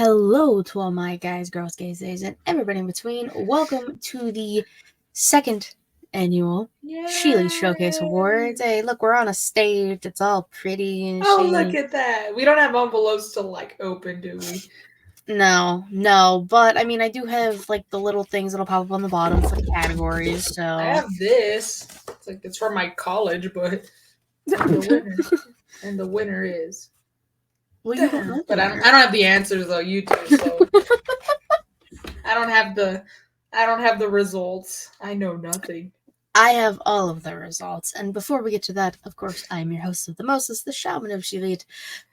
hello to all my guys, girls, gays, days, and everybody in between. Welcome to the second annual ShElite Showcase Awards. Hey, look, we're on a stage. It's all pretty and Oh, shit. look at that. We don't have envelopes to open, do we? No, but I mean, I do have the little things that'll pop up on the bottom for the categories. So I have this. It's from my college, but the winner is. Well, you don't know the But I winner. don't have the answers though. You do, so I don't have the results. I know nothing. I have all of the results, and before we get to that, of course, I am your host of the Moses, the shaman of ShElite,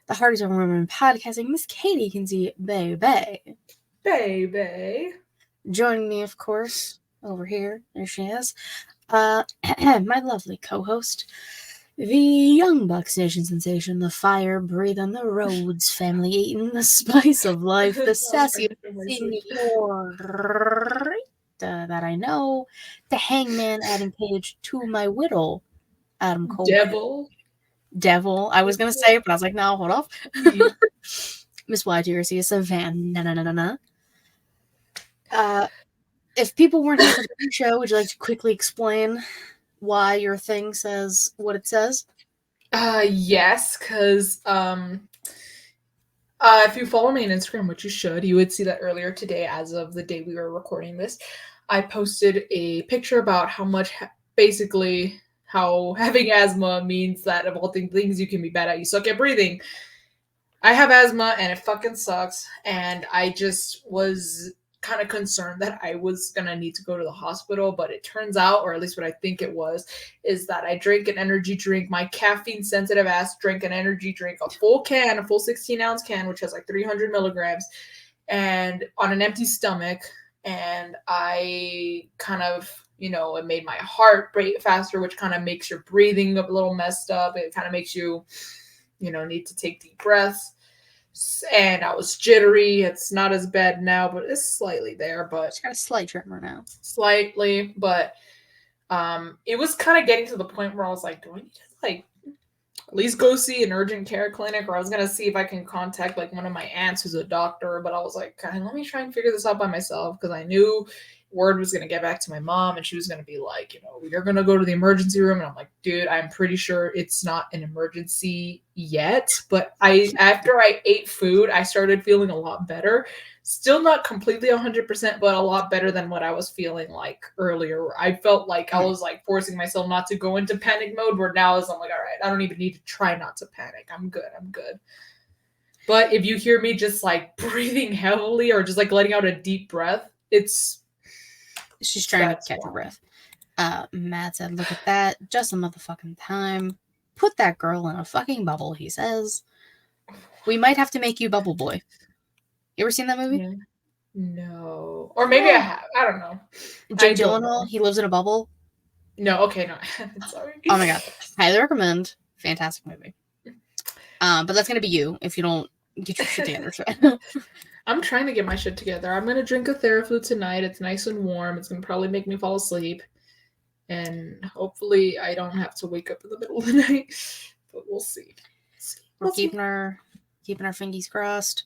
the hardest woman in podcasting, Miss Katie Kinsey, baby. Joining me, of course, over here, there she is, my lovely co-host, the Young Bucks Nation sensation, the fire-breathing, the Rhodes family eating, the spice of life, the sassy senor that I know, the hangman adding page to my whittle, Adam Cole. Devil. I was gonna say it, but I was like, no, hold off. Miss YGRC Savannah. If people weren't here for the show, would you like to quickly explain why your thing says what it says? Yes, because if you follow me on Instagram, which you should, you would see that earlier today, as of the day we were recording this, I posted a picture about basically how having asthma means that of all things you can be bad at, you suck at breathing. I have asthma and it fucking sucks, and I just was kind of concerned that I was gonna need to go to the hospital, but it turns out, or at least what I think it was, is that I drank an energy drink. My caffeine sensitive ass drank an energy drink, a full 16-ounce can, which has 300 milligrams, and on an empty stomach, and I kind of, it made my heart rate faster, which kind of makes your breathing a little messed up. It kind of makes you, need to take deep breaths. And I was jittery. It's not as bad now, but it's slightly there. But It's got a slight tremor now. Slightly, but it was kind of getting to the point where I was like, do I need to at least go see an urgent care clinic? Or I was gonna see if I can contact one of my aunts who's a doctor, but I was like, let me try and figure this out by myself, because I knew word was going to get back to my mom and she was going to be like, you're going to go to the emergency room. And I'm like, dude, I'm pretty sure it's not an emergency yet. But after I ate food, I started feeling a lot better. Still not completely 100%, but a lot better than what I was feeling earlier. I felt like I was forcing myself not to go into panic mode, where now I'm like, all right, I don't even need to try not to panic. I'm good. But if you hear me just breathing heavily or just letting out a deep breath, she's trying to catch her breath. Matt said, look at that. Just a motherfucking time. Put that girl in a fucking bubble, he says. We might have to make you Bubble Boy. You ever seen that movie? Yeah. No. Or maybe I have. I don't know. Jake Gyllenhaal, he lives in a bubble. No, okay, no. Sorry. Oh my god. Highly recommend. Fantastic movie. But that's going to be you if you don't get your shit together. I'm trying to get my shit together. I'm going to drink a Theraflu tonight. It's nice and warm. It's going to probably make me fall asleep. And hopefully I don't have to wake up in the middle of the night. But we'll see. We're keeping our fingies crossed.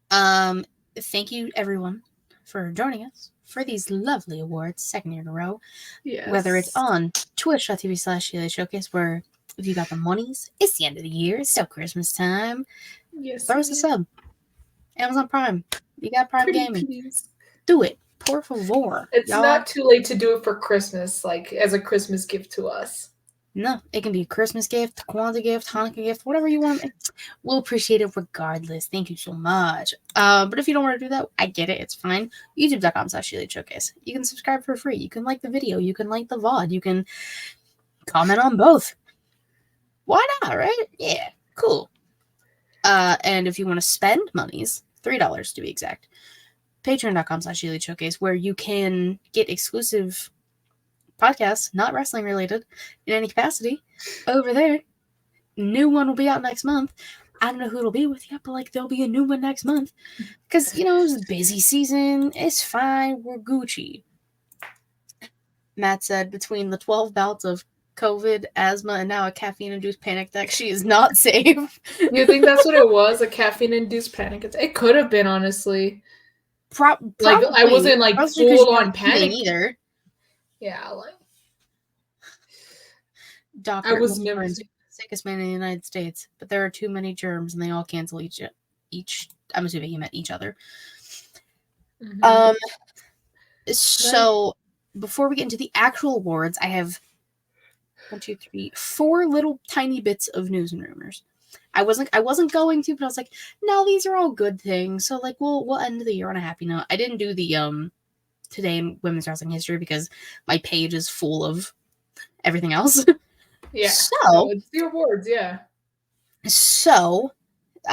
Thank you, everyone, for joining us for these lovely awards, second year in a row. Yes. Whether it's on twitch.tv/ShElite Showcase, where if you got the monies, it's the end of the year. It's still Christmas time. Yes. Throw us a sub. Amazon Prime. You got Prime Gaming. Please. Do it. Por favor. It's not too late to do it for Christmas, as a Christmas gift to us. No, it can be a Christmas gift, Kwanzaa gift, Hanukkah gift, whatever you want. We'll appreciate it regardless. Thank you so much. But if you don't want to do that, I get it. It's fine. YouTube.com/ShElite Showcase. You can subscribe for free. You can like the video. You can like the VOD. You can comment on both. Why not, right? Yeah, cool. And if you want to spend monies, $3 to be exact, Patreon.com/ShElite Showcase, where you can get exclusive podcasts, not wrestling related in any capacity, over there. New one will be out next month. I don't know who it'll be with yet, but there'll be a new one next month. Because, it was a busy season. It's fine. We're Gucci. Matt said, between the 12 bouts of COVID, asthma, and now a caffeine-induced panic attack. She is not safe. You think that's what it was? A caffeine-induced panic attack? It could have been, honestly. Like, I wasn't, like, Probably because you full-on weren't eating panic. either. Yeah, like... Doctor, I was well, never... sickest man in the United States, but there are too many germs, and they all cancel each. I'm assuming he meant each other. Mhm. So before we get into the actual awards, I have 4 little tiny bits of news and rumors. I wasn't going to, but I was like, no, these are all good things. So like we'll end the year on a happy note. I didn't do the today in women's wrestling history because my page is full of everything else. Yeah. So it's the awards, yeah. So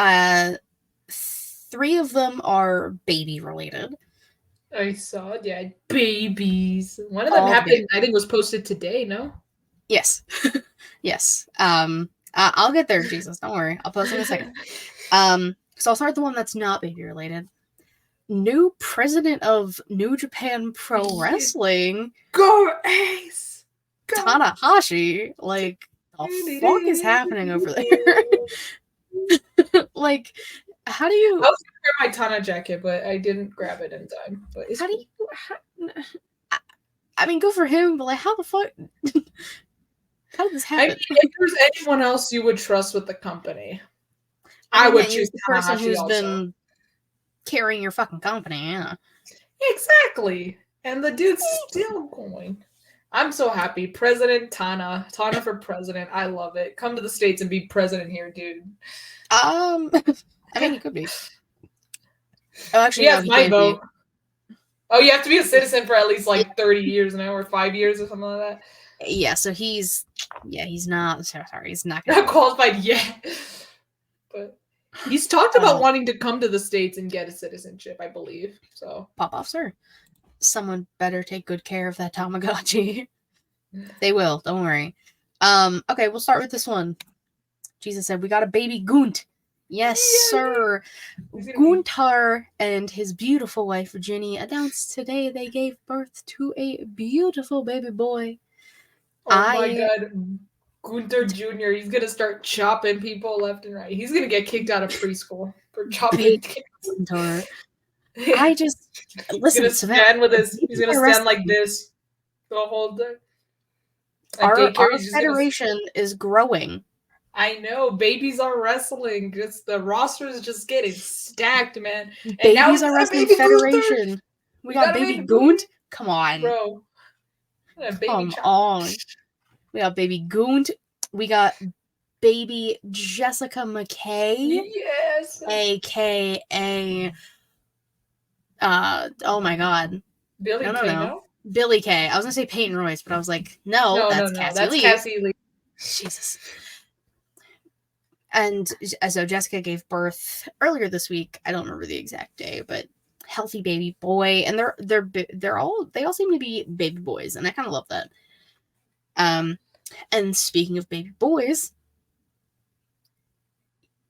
3 of them are baby related. I saw it, yeah. Babies. One of them happened, I think was posted today, no? Yes. Yes. I'll get there, Jesus. Don't worry. I'll post in a second. So I'll start with the one that's not baby related. New president of New Japan Pro Wrestling. Go Ace! Go. Tanahashi. Like, the fuck is happening over there? Like, how do you... I was gonna wear my Tana jacket, but I didn't grab it in time. But how do you... I mean, go for him, but like, how the fuck... How did this happen? I mean, if there's anyone else you would trust with the company, I would choose the person who's also. Been carrying your fucking company, yeah. Exactly. And the dude's still going. I'm so happy. President Tana. Tana for president. I love it. Come to the States and be president here, dude. I mean, he could be. Oh, actually, he has my vote. Be. Oh, you have to be a citizen for at least like 30 years now, or 5 years or something like that. Yeah, so he's not. Sorry, he's not qualified yet. But he's talked about wanting to come to the States and get a citizenship, I believe. So pop off, sir. Someone better take good care of that Tamagotchi. They will. Don't worry. Okay, we'll start with this one. Jesus said we got a baby Gunt. Yes, sir. Guntar and his beautiful wife Ginny announced today they gave birth to a beautiful baby boy. Oh my god. Gunther Jr., he's going to start chopping people left and right. He's going to get kicked out of preschool for chopping kids. Gunter. I just... Listen, he's going to stand with his... He's going to stand like this the whole day. Our federation is growing. I know. Babies are wrestling. The roster is just getting stacked, man. And babies are wrestling federation. Gunther. We got baby Gunt. Come on. Bro. Come on. We got baby Gunt. We got baby Jessica McKay. Yes. AKA oh my god. Billy Kay, no? Billy Kay. I was gonna say Peyton Royce, but I was like, no, that's Cassie Lee. Jesus. And so Jessica gave birth earlier this week. I don't remember the exact day, but healthy baby boy, and they all seem to be baby boys, and I kind of love that. And speaking of baby boys,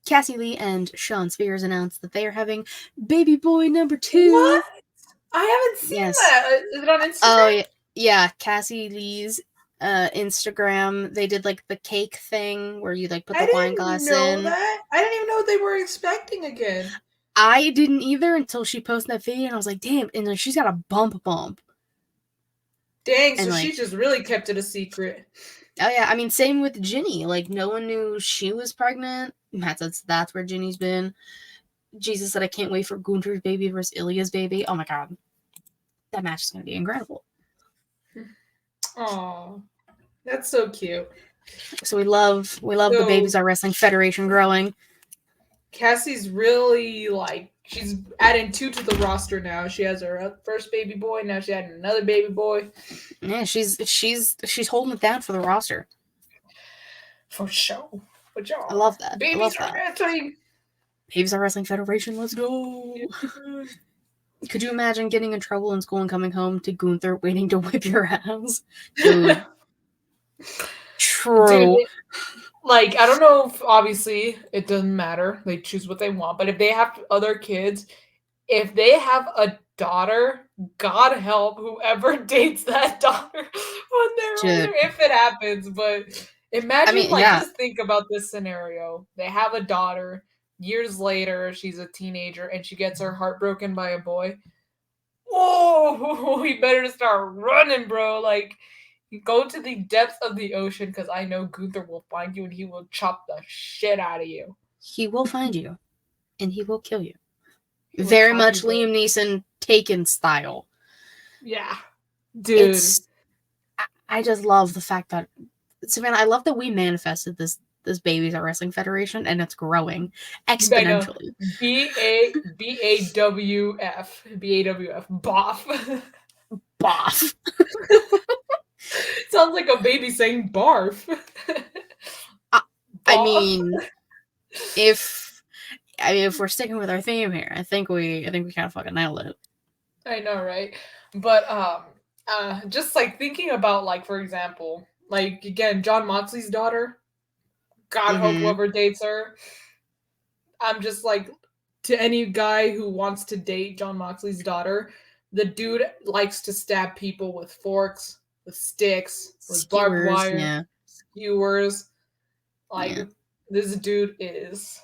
Cassie Lee and Sean Spears announced that they are having baby boy number 2. What? I haven't seen that. Is it on Instagram? Oh yeah, Cassie Lee's Instagram. They did like the cake thing where you like put the wine glass in. That. I didn't even know what they were expecting again. I didn't either until she posted that video, and I was like, damn, and like she's got a bump. Dang, so she just really kept it a secret. Oh yeah, I mean, same with Ginny. Like, no one knew she was pregnant. That's where Ginny's been. Jesus said, I can't wait for Gunter's baby versus Ilya's baby. Oh my god. That match is going to be incredible. Aw, that's so cute. So we love the Babies Are Wrestling Federation growing. Cassie's really she's adding 2 to the roster now. She has her first baby boy. Now she had another baby boy. Yeah, she's holding it down for the roster. For sure. For sure. I love that. Babies Are Wrestling. Babies Are Wrestling Federation. Let's go. Could you imagine getting in trouble in school and coming home to Gunther waiting to whip your ass? Dude. True. Dude, I don't know if, obviously, it doesn't matter. They choose what they want. But if they have other kids, if they have a daughter, God help whoever dates that daughter when they're know Dude. either if it happens, but imagine, Yeah. just think about this scenario. They have a daughter. Years later, she's a teenager, and she gets her heart broken by a boy. Oh, we better start running, bro. Go to the depths of the ocean, because I know Gunther will find you, and he will chop the shit out of you. He will find you, and he will kill you. Very much Liam Neeson Taken style. Yeah. Dude. I just love the fact that, Savannah, I love that we manifested this babies at Wrestling Federation, and it's growing exponentially. BAWF. Boff. Boff. Sounds like a baby saying barf. I mean, if we're sticking with our theme here, I think we kind of fucking nailed it. I know, right? But just thinking about, for example, again, Jon Moxley's daughter. God hope whoever dates her. I'm just to any guy who wants to date Jon Moxley's daughter, the dude likes to stab people with forks, with sticks, with barbed wire, skewers. This dude is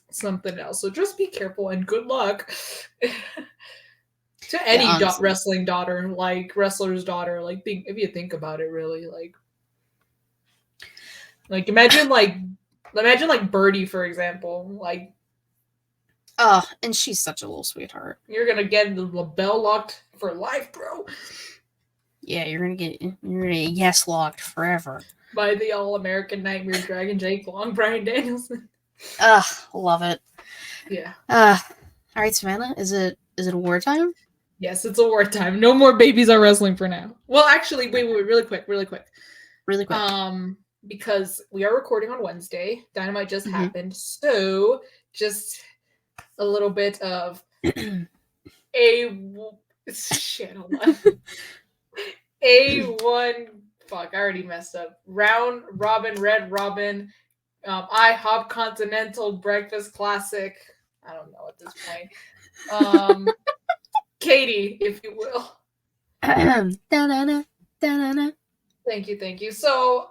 something else. So just be careful and good luck to any wrestling daughter, wrestler's daughter. If you think about it, really, imagine Birdie, for example, and she's such a little sweetheart. You're gonna get the label locked for life, bro. Yeah, you're gonna get yes locked forever by the All-American Nightmare Dragon Jake Long, Bryan Danielson. Love it. Yeah. All right, Savannah, is it award time? Yes, it's award time. No more babies are wrestling for now. Well, actually, wait, really quick. Because we are recording on Wednesday. Dynamite just happened, so just a little bit of shit. Hold on. A1. Fuck, I already messed up. Round Robin, Red Robin, IHOP Continental Breakfast Classic. I don't know at this point. Katie, if you will. Thank you. So,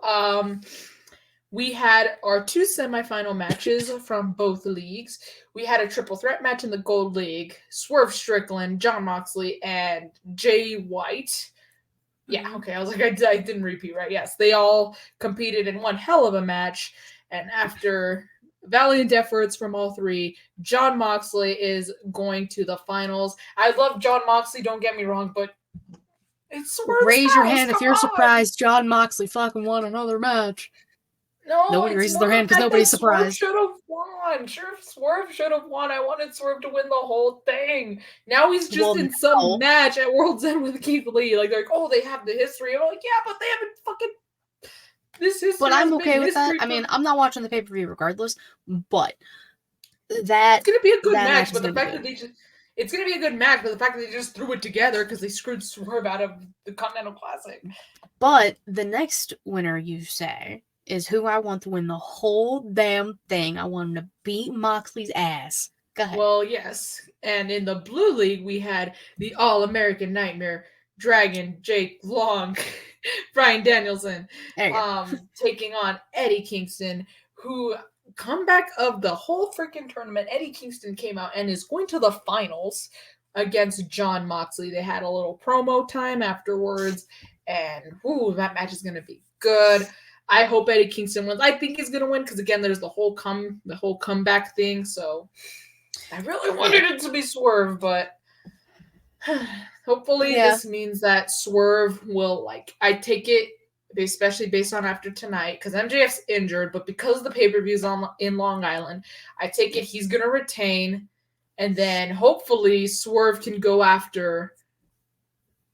we had our 2 semifinal matches from both leagues. We had a triple threat match in the Gold League. Swerve Strickland, Jon Moxley, and Jay White. Yeah, okay, I was I didn't repeat, right? Yes, they all competed in one hell of a match, and after valiant efforts from all 3, Jon Moxley is going to the finals. I love Jon Moxley, don't get me wrong, but it's raise your hand if you're surprised Jon Moxley fucking won another match. No, nobody raises their hand because nobody's surprised. Swerve should have won. Swerve should have won. I wanted Swerve to win the whole thing. Now he's just in some match at World's End with Keith Lee. They're like, oh, they have the history. I'm like, yeah, but they haven't fucking this history. But I'm okay with that. I mean, I'm not watching the pay-per-view regardless, but that it's gonna be a good match. But the fact that it's gonna be a good match, but the fact that they just threw it together because they screwed Swerve out of the Continental Classic. But the next winner, you say, is who I want to win the whole damn thing. I want him to beat Moxley's ass. Go ahead. Well, yes. And in the Blue League, we had the All-American Nightmare Dragon Jake Long, Bryan Danielson, taking on Eddie Kingston, who comeback of the whole freaking tournament. Eddie Kingston came out and is going to the finals against Jon Moxley. They had a little promo time afterwards, and that match is going to be good. I hope Eddie Kingston wins. I think he's gonna win because again, there's the whole comeback thing. So I really wanted it to be Swerve, but hopefully this means that Swerve will I take it, especially based on after tonight, because MJF's injured, but because the pay-per-view is in Long Island, I take it he's gonna retain, and then hopefully Swerve can go after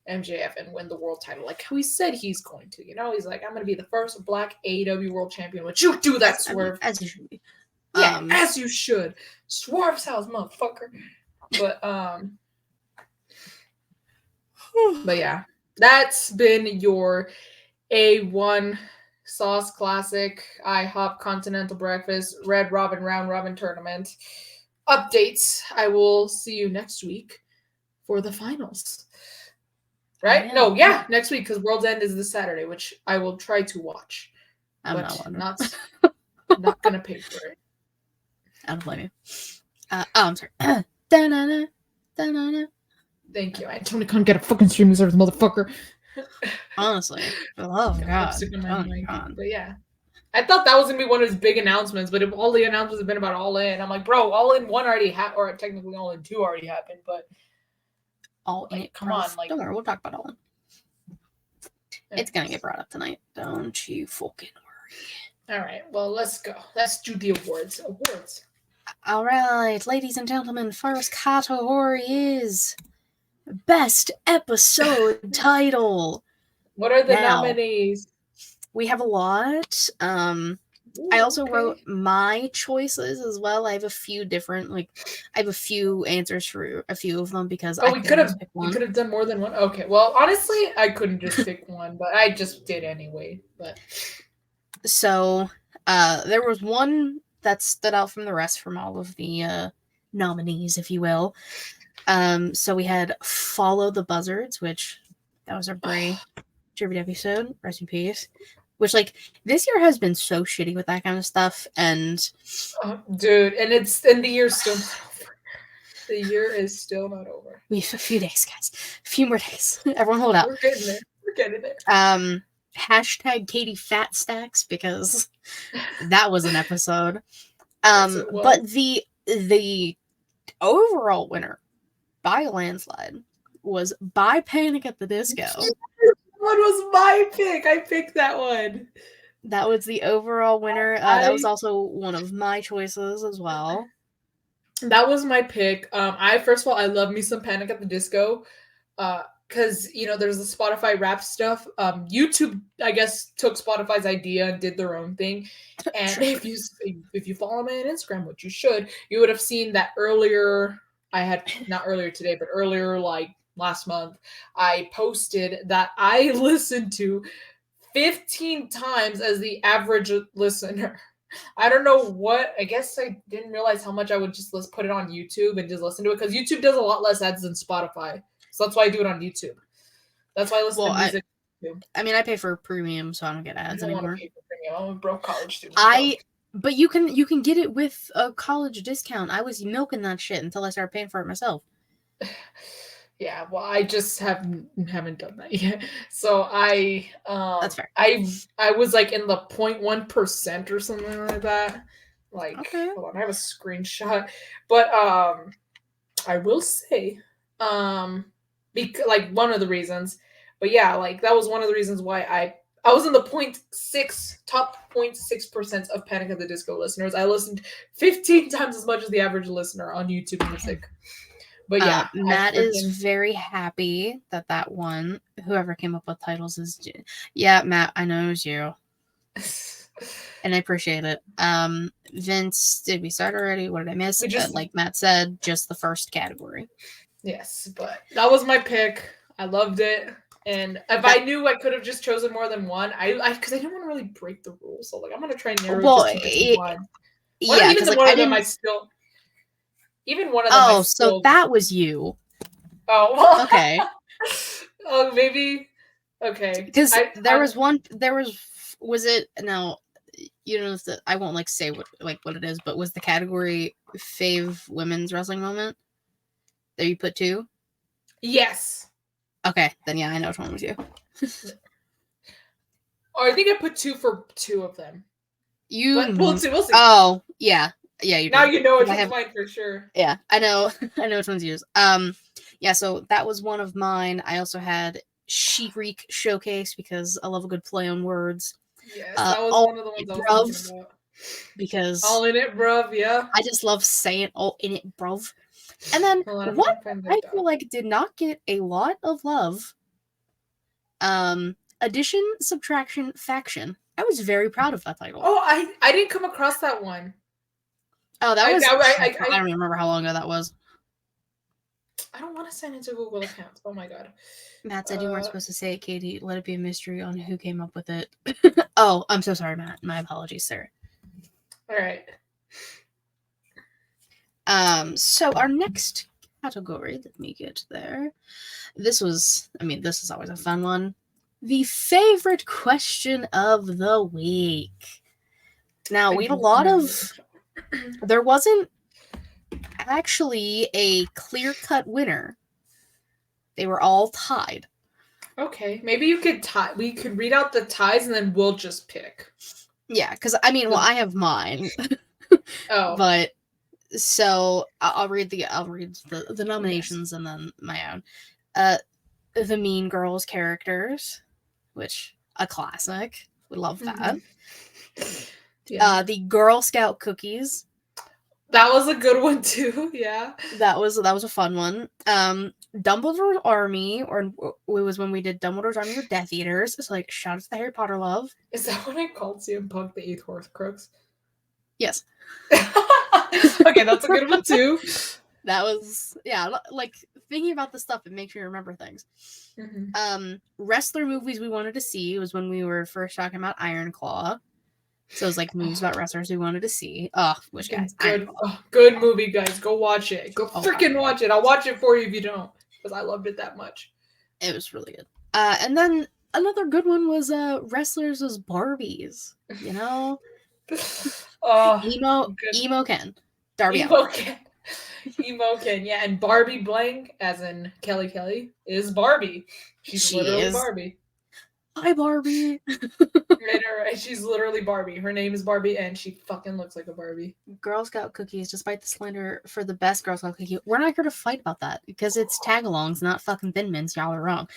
MJF and win the world title like how he said he's going to. He's like, I'm going to be the first Black AEW world champion. Would you do that, Swerve? As you should be. Yeah, as you should. Swerve's house, motherfucker. But yeah, that's been your A1 Sauce Classic, IHOP Continental Breakfast, Red Robin Round Robin Tournament updates. I will see you next week for the finals. Right? No, yeah, next week, because World's End is this Saturday, which I will try to watch. I'm but not not gonna pay for it. I don't blame you. I'm sorry. Da-na-na, da-na-na. Thank you. I totally couldn't get a fucking streaming service, motherfucker. Honestly. Oh, God. But yeah. I thought that was gonna be one of his big announcements, but if all the announcements have been about All In, I'm like, bro, All In 1 already happened, or technically All In 2 already happened, but All in it, come on, like, don't worry, we'll talk about All In. It's gonna get brought up tonight. Don't you fucking worry. All right, well, let's go. Let's do the awards. All right, ladies and gentlemen, first category is Best Episode Title. What are the nominees? We have a lot. I also wrote my choices as well. I have a few different, I have a few answers for a few of them because we could have done more than one. Okay, well, honestly, I couldn't just pick one, but I just did anyway. But so, there was one that stood out from the rest from all of the nominees, if you will. So we had Follow the Buzzards, which that was a great tribute episode. Rest in peace. Which, this year has been so shitty with that kind of stuff, and dude, and the year's still not over. The year is still not over. We have a few days, guys. A few more days. Everyone, hold out. We're getting there. Hashtag Katie Fat Stacks, because that was an episode. But the overall winner by a landslide was By Panic at the Disco. What was my pick? I picked that one. That was the overall winner. That was also one of my choices as well. That was my pick. First of all, I love me some Panic at the Disco. Because, there's the Spotify rap stuff. YouTube, I guess, took Spotify's idea and did their own thing. And if you follow me on Instagram, which you should, you would have seen that earlier, not earlier today, but earlier, last month, I posted that I listened to 15 times as the average listener. I don't know what. I guess I didn't realize how much I would just put it on YouTube and just listen to it, because YouTube does a lot less ads than Spotify. So that's why I do it on YouTube. That's why I listen to music. I mean, I pay for premium, so I don't get ads anymore. I don't want to pay for premium. I'm a broke college student. But you can get it with a college discount. I was milking that shit until I started paying for it myself. Yeah, well, I just haven't done that yet. So that's fair. I was in the 0.1% or something like that. Okay. Hold on, I have a screenshot. But I will say, because one of the reasons. But yeah, that was one of the reasons why I was in the top 0.6% of Panic at the Disco listeners. I listened 15 times as much as the average listener on YouTube Music. But yeah, Matt is very happy that won. Whoever came up with titles is... Yeah, Matt, I know it was you. And I appreciate it. Vince, did we start already? What did I miss? Like Matt said, just the first category. Yes, but that was my pick. I loved it. And if I knew I could have just chosen more than one, because I didn't want to really break the rules. So I'm going to try and narrow it to one. Yeah, because one of them I still... Even one of them. Oh, so that was you. Oh, well. Okay. Oh, maybe. Okay. Because was it? No, you know, I won't say what it is, but was the category fave women's wrestling moment? There you put 2? Yes. Okay, then yeah, I know which one was you. I think I put 2 for 2 of them. We'll see. Oh, yeah. Yeah, you now you know which one's mine for sure. Yeah, I know which one's yours. Yeah, so that was one of mine. I also had She-Reek Showcase because I love a good play on words. Yes, that was one of the ones I was thinking about. Because all in it, bruv, yeah. I just love saying all in it, bruv. And then what I feel like did not get a lot of love. Addition, Subtraction, Faction. I was very proud of that title. Oh, I didn't come across that one. Oh, that was... I don't even remember how long ago that was. I don't want to sign into Google accounts. Oh my god. Matt said you weren't supposed to say it, Katie. Let it be a mystery on who came up with it. Oh, I'm so sorry, Matt. My apologies, sir. All right. So our next category. Let me get there. This is always a fun one. The favorite question of the week. Now, we have a lot of... There wasn't actually a clear-cut winner. They were all tied. Okay, maybe you could tie. We could read out the ties and then we'll just pick. Yeah, because I have mine. Oh, But so I'll read the nominations and then my own. The Mean Girls characters, which a classic. We love that. Yeah. The Girl Scout cookies. That was a good one too. Yeah. That was a fun one. Dumbledore's Army, or it was when we did Dumbledore's Army with Death Eaters. It's like, shout out to the Harry Potter love. Is that what I called CM Punk the 8th Horcrux? Yes. Okay, that's a good one too. That was, yeah, like, thinking about the stuff, it makes you remember things. Mm-hmm. Wrestler movies we wanted to see was when we were first talking about Iron Claw. So it was like movies about wrestlers we wanted to see. Oh, which guys? Good movie, guys. Go watch it. Go freaking watch it. I'll watch it for you if you don't, because I loved it that much. It was really good. And then another good one was wrestlers as Barbies. You know, emo Ken, Darby Allin. Emo Ken, yeah, and Barbie Blank, as in Kelly, is Barbie. She literally is Barbie. Hi, Barbie. Right. She's literally Barbie. Her name is Barbie, and she fucking looks like a Barbie. Girl Scout cookies, despite the slander for the best Girl Scout cookie, we're not here to fight about that because it's tagalongs, not fucking Thin Mints. Y'all are wrong.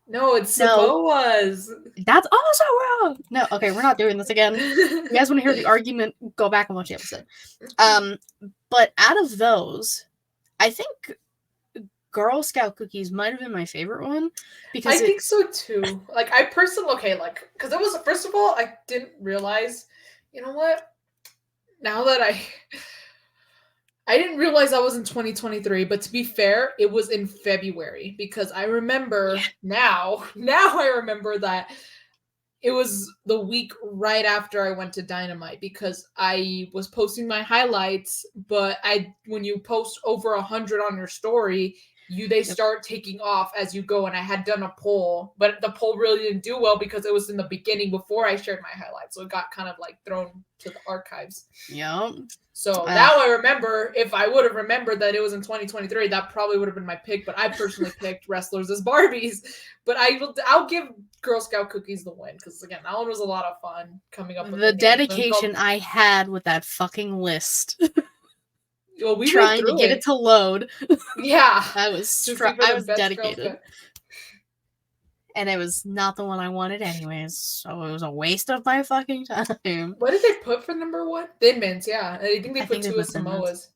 No, it's Samoas. That's also wrong. No, okay, we're not doing this again. You guys want to hear the argument? Go back and watch the episode. But out of those, I think Girl Scout cookies might have been my favorite one because I think so too. Like, I personally, because it was, first of all, I didn't realize, you know what? Now that I didn't realize I was in 2023, but to be fair, it was in February because I remember now I remember that it was the week right after I went to Dynamite because I was posting my highlights, but when you post over 100 on your story, they start taking off as you go, and I had done a poll, but the poll really didn't do well because it was in the beginning before I shared my highlights, so it got kind of like thrown to the archives. Yep. So now I remember, if I would have remembered that it was in 2023, that probably would have been my pick, but I personally picked wrestlers as Barbies. But I'll give Girl Scout cookies the win, because again, that one was a lot of fun coming up with the dedication I had with that fucking list. Well, we trying to get it to load. Yeah. I was dedicated. And it was not the one I wanted anyways, so it was a waste of my fucking time. What did they put for number one? Thin Mints, yeah. I think they put 2 as Samoas.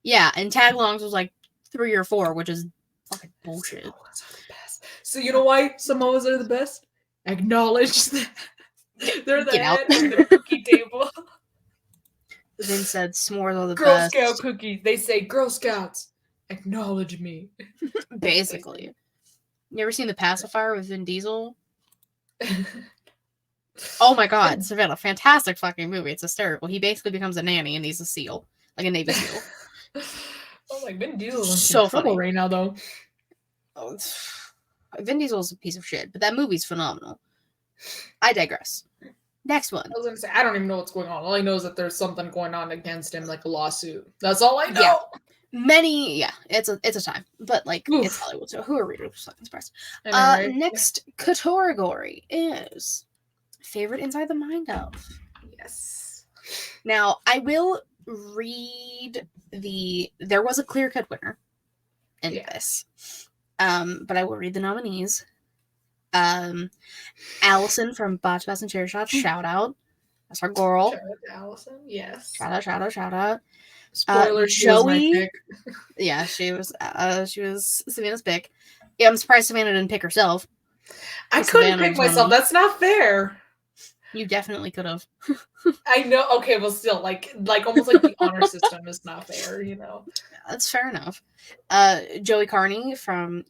Yeah, and Tagalongs was like 3 or 4, which is fucking bullshit. Samoas are the best. So you know why Samoas are the best? Acknowledge that. They're the head of the cookie table. Then said s'mores are the Girl best. Girl Scout cookies. They say, Girl Scouts, acknowledge me. Basically. You ever seen The Pacifier with Vin Diesel? Oh my god, Savannah, fantastic fucking movie. It's hysterical. He basically becomes a nanny and he's a SEAL. Like a Navy SEAL. Oh my, Vin Diesel is so funny right now, though. Oh, Vin Diesel's a piece of shit, but that movie's phenomenal. I digress. Next one. I was gonna say, I don't even know what's going on. All I know is that there's something going on against him, like a lawsuit. That's all I know. Yeah. It's a time, but like it's Hollywood, so who are readers fucking surprised? Right? Next category is favorite inside the mind of. Yes. Now I will read there was a clear-cut winner in this, but I will read the nominees. Allison from Botch Bass and Cherry Shot, shout out. That's our girl. Shout out to Allison. Yes. Shout out. Spoiler, Joey. Yeah, she was Savannah's pick. Yeah, I'm surprised Savannah didn't pick herself. I couldn't pick myself. That's not fair. You definitely could have. I know. Okay, well, still, like almost like the honor system is not fair, you know. That's fair enough. Joey Carney from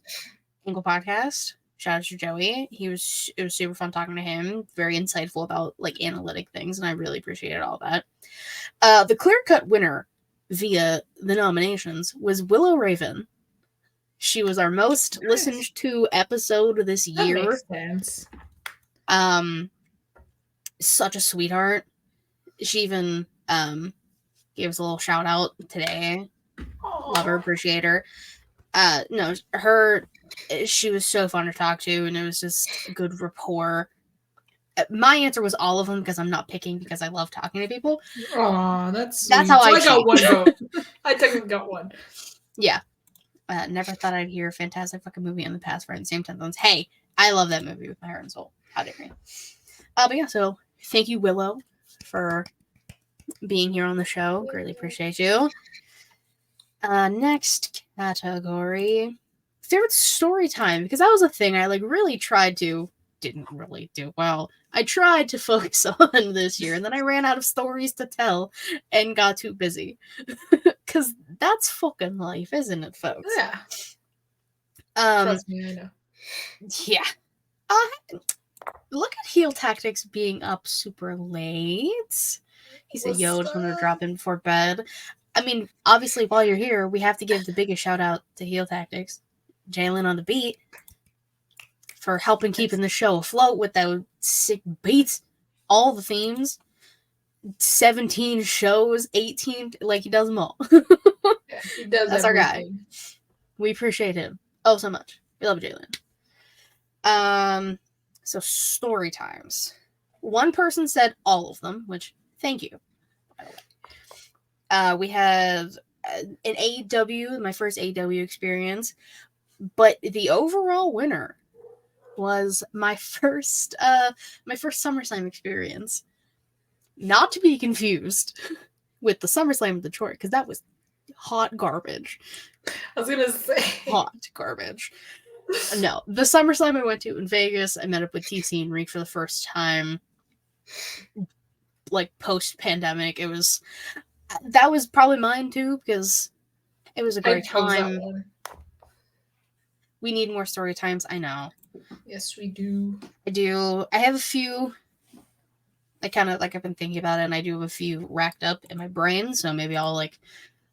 Inkle Podcast. Shout out to Joey. It was super fun talking to him. Very insightful about like analytic things, and I really appreciated all that. The clear-cut winner via the nominations was Willow Raven She was our most listened to episode this That year. makes sense. Such a sweetheart. She even gave us a little shout out today. Aww. Love her, appreciate her. No, she was so fun to talk to, and it was just a good rapport. My answer was all of them because I'm not picking because I love talking to people. Aw, that's That's sweet. how So I I got cheat. one vote. I technically got one. Yeah. Never thought I'd hear a fantastic fucking movie in the past for in the same sentence. Hey, I love that movie with my heart and soul. How dare you? But yeah, so thank you, Willow, for being here on the show. Greatly appreciate you. Next category, favorite story time, because that was a thing I really didn't really do well. I tried to focus on this year, and then I ran out of stories to tell and got too busy. Because that's fucking life, isn't it, folks? Yeah. Trust me, I know. Yeah. Look at Heel Tactics being up super late. He said, yo, just wanted to drop in before bed. I mean, obviously, while you're here, we have to give the biggest shout out to Heel Tactics, Jalen on the beat, for helping keeping the show afloat with those sick beats, all the themes, 17 shows, 18, he does them all. Yeah, he does. That's everything. Our guy. We appreciate him. Oh, so much. We love Jalen. So story times. One person said all of them, which, thank you, by the way. We had an AEW, my first AEW experience, but the overall winner was my first SummerSlam experience. Not to be confused with the SummerSlam in Detroit, because that was hot garbage. I was gonna say hot garbage. No, the SummerSlam I went to in Vegas, I met up with TC and Reek for the first time, post-pandemic. That was probably mine too, because it was a great time. We need more story times, I know. Yes, we do. I do. I have a few. I kind of, I've been thinking about it, and I do have a few racked up in my brain, so maybe I'll,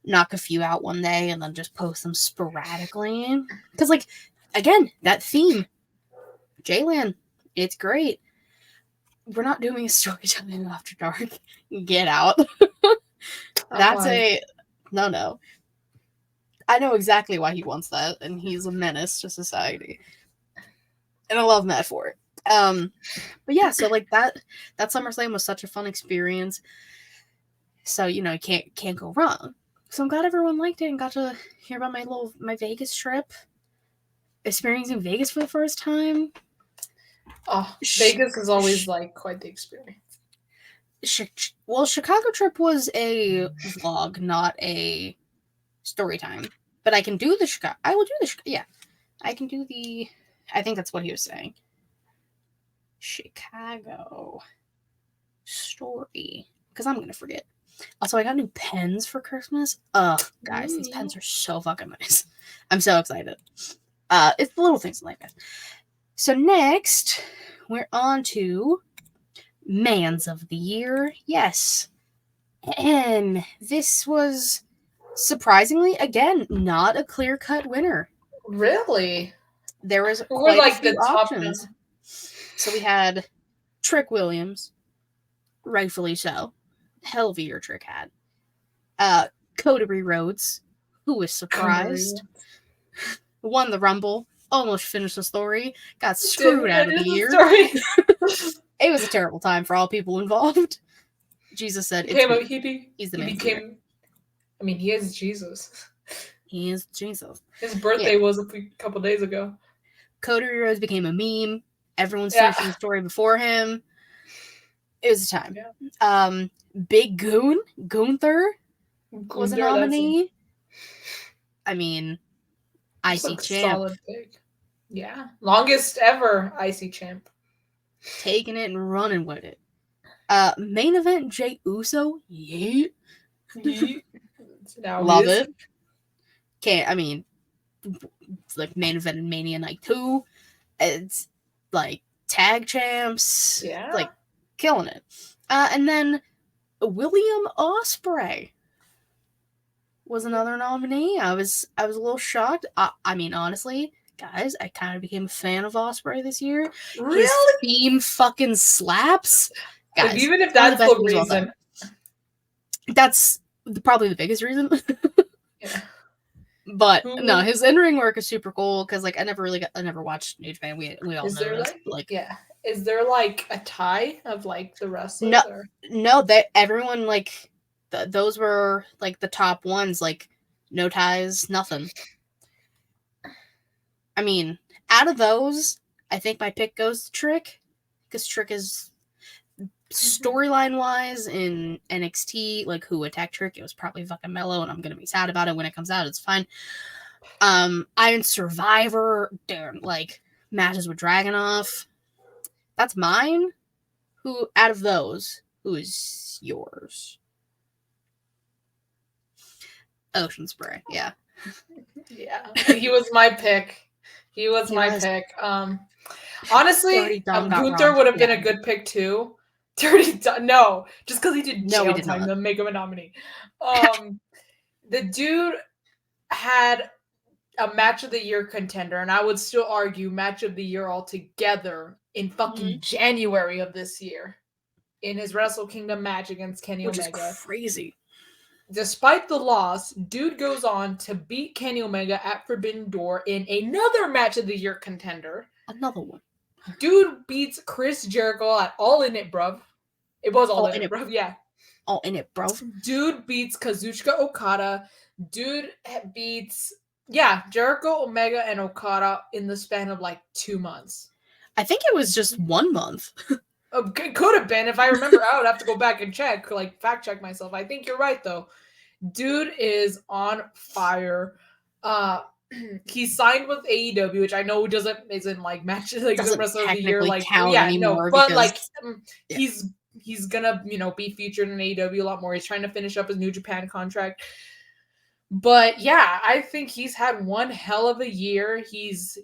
knock a few out one day and then just post them sporadically. Because, again, that theme, Jalen, it's great. We're not doing a storytelling after dark. Get out. That's no. I know exactly why he wants that, and he's a menace to society. And I love Matt for it. But yeah, so that SummerSlam was such a fun experience. So, you can't go wrong. So I'm glad everyone liked it and got to hear about my Vegas trip. Experiencing Vegas for the first time. Oh, Vegas is always quite the experience. Well, Chicago trip was a vlog, not a story time. But I can do the Chicago. I will do the yeah. I can do the. I think that's what he was saying. Chicago story, because I'm gonna forget. Also, I got new pens for Christmas. Ugh, guys, these pens are so fucking nice. I'm so excited. It's the little things in life. So next, we're on to Mans of the Year. Yes. And this was, surprisingly, again, not a clear-cut winner. Really? There was quite a few options. So we had Trick Williams, rightfully so. Hell of a year Trick had. Cody Rhodes, who was surprised, won the Rumble, almost finished the story, got screwed out of the year. It was a terrible time for all people involved. Jesus said, he's the man. He is Jesus. He is Jesus. His birthday was a couple days ago. Cody Rhodes became a meme. Everyone's finishing the story before him. It was a time. Yeah. Big Gunther was a nominee. IC champ. Solid pick. Yeah. Longest ever IC champ. Taking it and running with it. Main event, Jey Uso. Yeah. Love it. It's main event in Mania Night 2. It's tag champs. Yeah. Killing it. And then William Ospreay. was another nominee. I was a little shocked. I mean, honestly, guys, I kind of became a fan of Osprey this year. His Really? theme fucking slaps. Guys, Even if one of the that's best the things of all time. reason. That's probably the biggest reason. Yeah. But no, his in-ring work is super cool because like I never watched New Japan. We all Is know there this. Like, yeah. Is there like a tie of like the wrestlers? no, Or? no, that everyone like those were like the top ones. Like no ties, nothing. I mean, out of those, I think my pick goes to Trick because Trick is storyline wise in NXT. Like who attacked Trick? It was probably fucking Mellow, and I'm gonna be sad about it when it comes out. It's fine. Iron Survivor, like matches with Dragunov. That's mine. Who out of those? Who is yours? Ocean Spray. Yeah. Yeah, he was my pick. He was my pick. Honestly, Gunther would have been a good pick too. No, just because he did jail time to make him a nominee. The dude had a match of the year contender, and I would still argue match of the year altogether in fucking January of this year in his Wrestle Kingdom match against Kenny Omega. Which is crazy. Despite the loss, dude goes on to beat Kenny Omega at Forbidden Door in another match of the year contender. Another one. Dude beats Chris Jericho at All In It, bruv. It was All In It, bruv. Yeah. All In It, bruv. Dude beats Kazuchika Okada. Dude beats, Jericho, Omega, and Okada in the span of like 2 months. I think it was just 1 month. It could have been. If I remember, I would have to go back and check, like fact check myself. I think you're right though. Dude is on fire. He signed with AEW, which I know isn't like matches like the rest of the year, like anymore, but like he's gonna be featured in AEW a lot more. He's trying to finish up his New Japan contract. But yeah, I think he's had one hell of a year. He's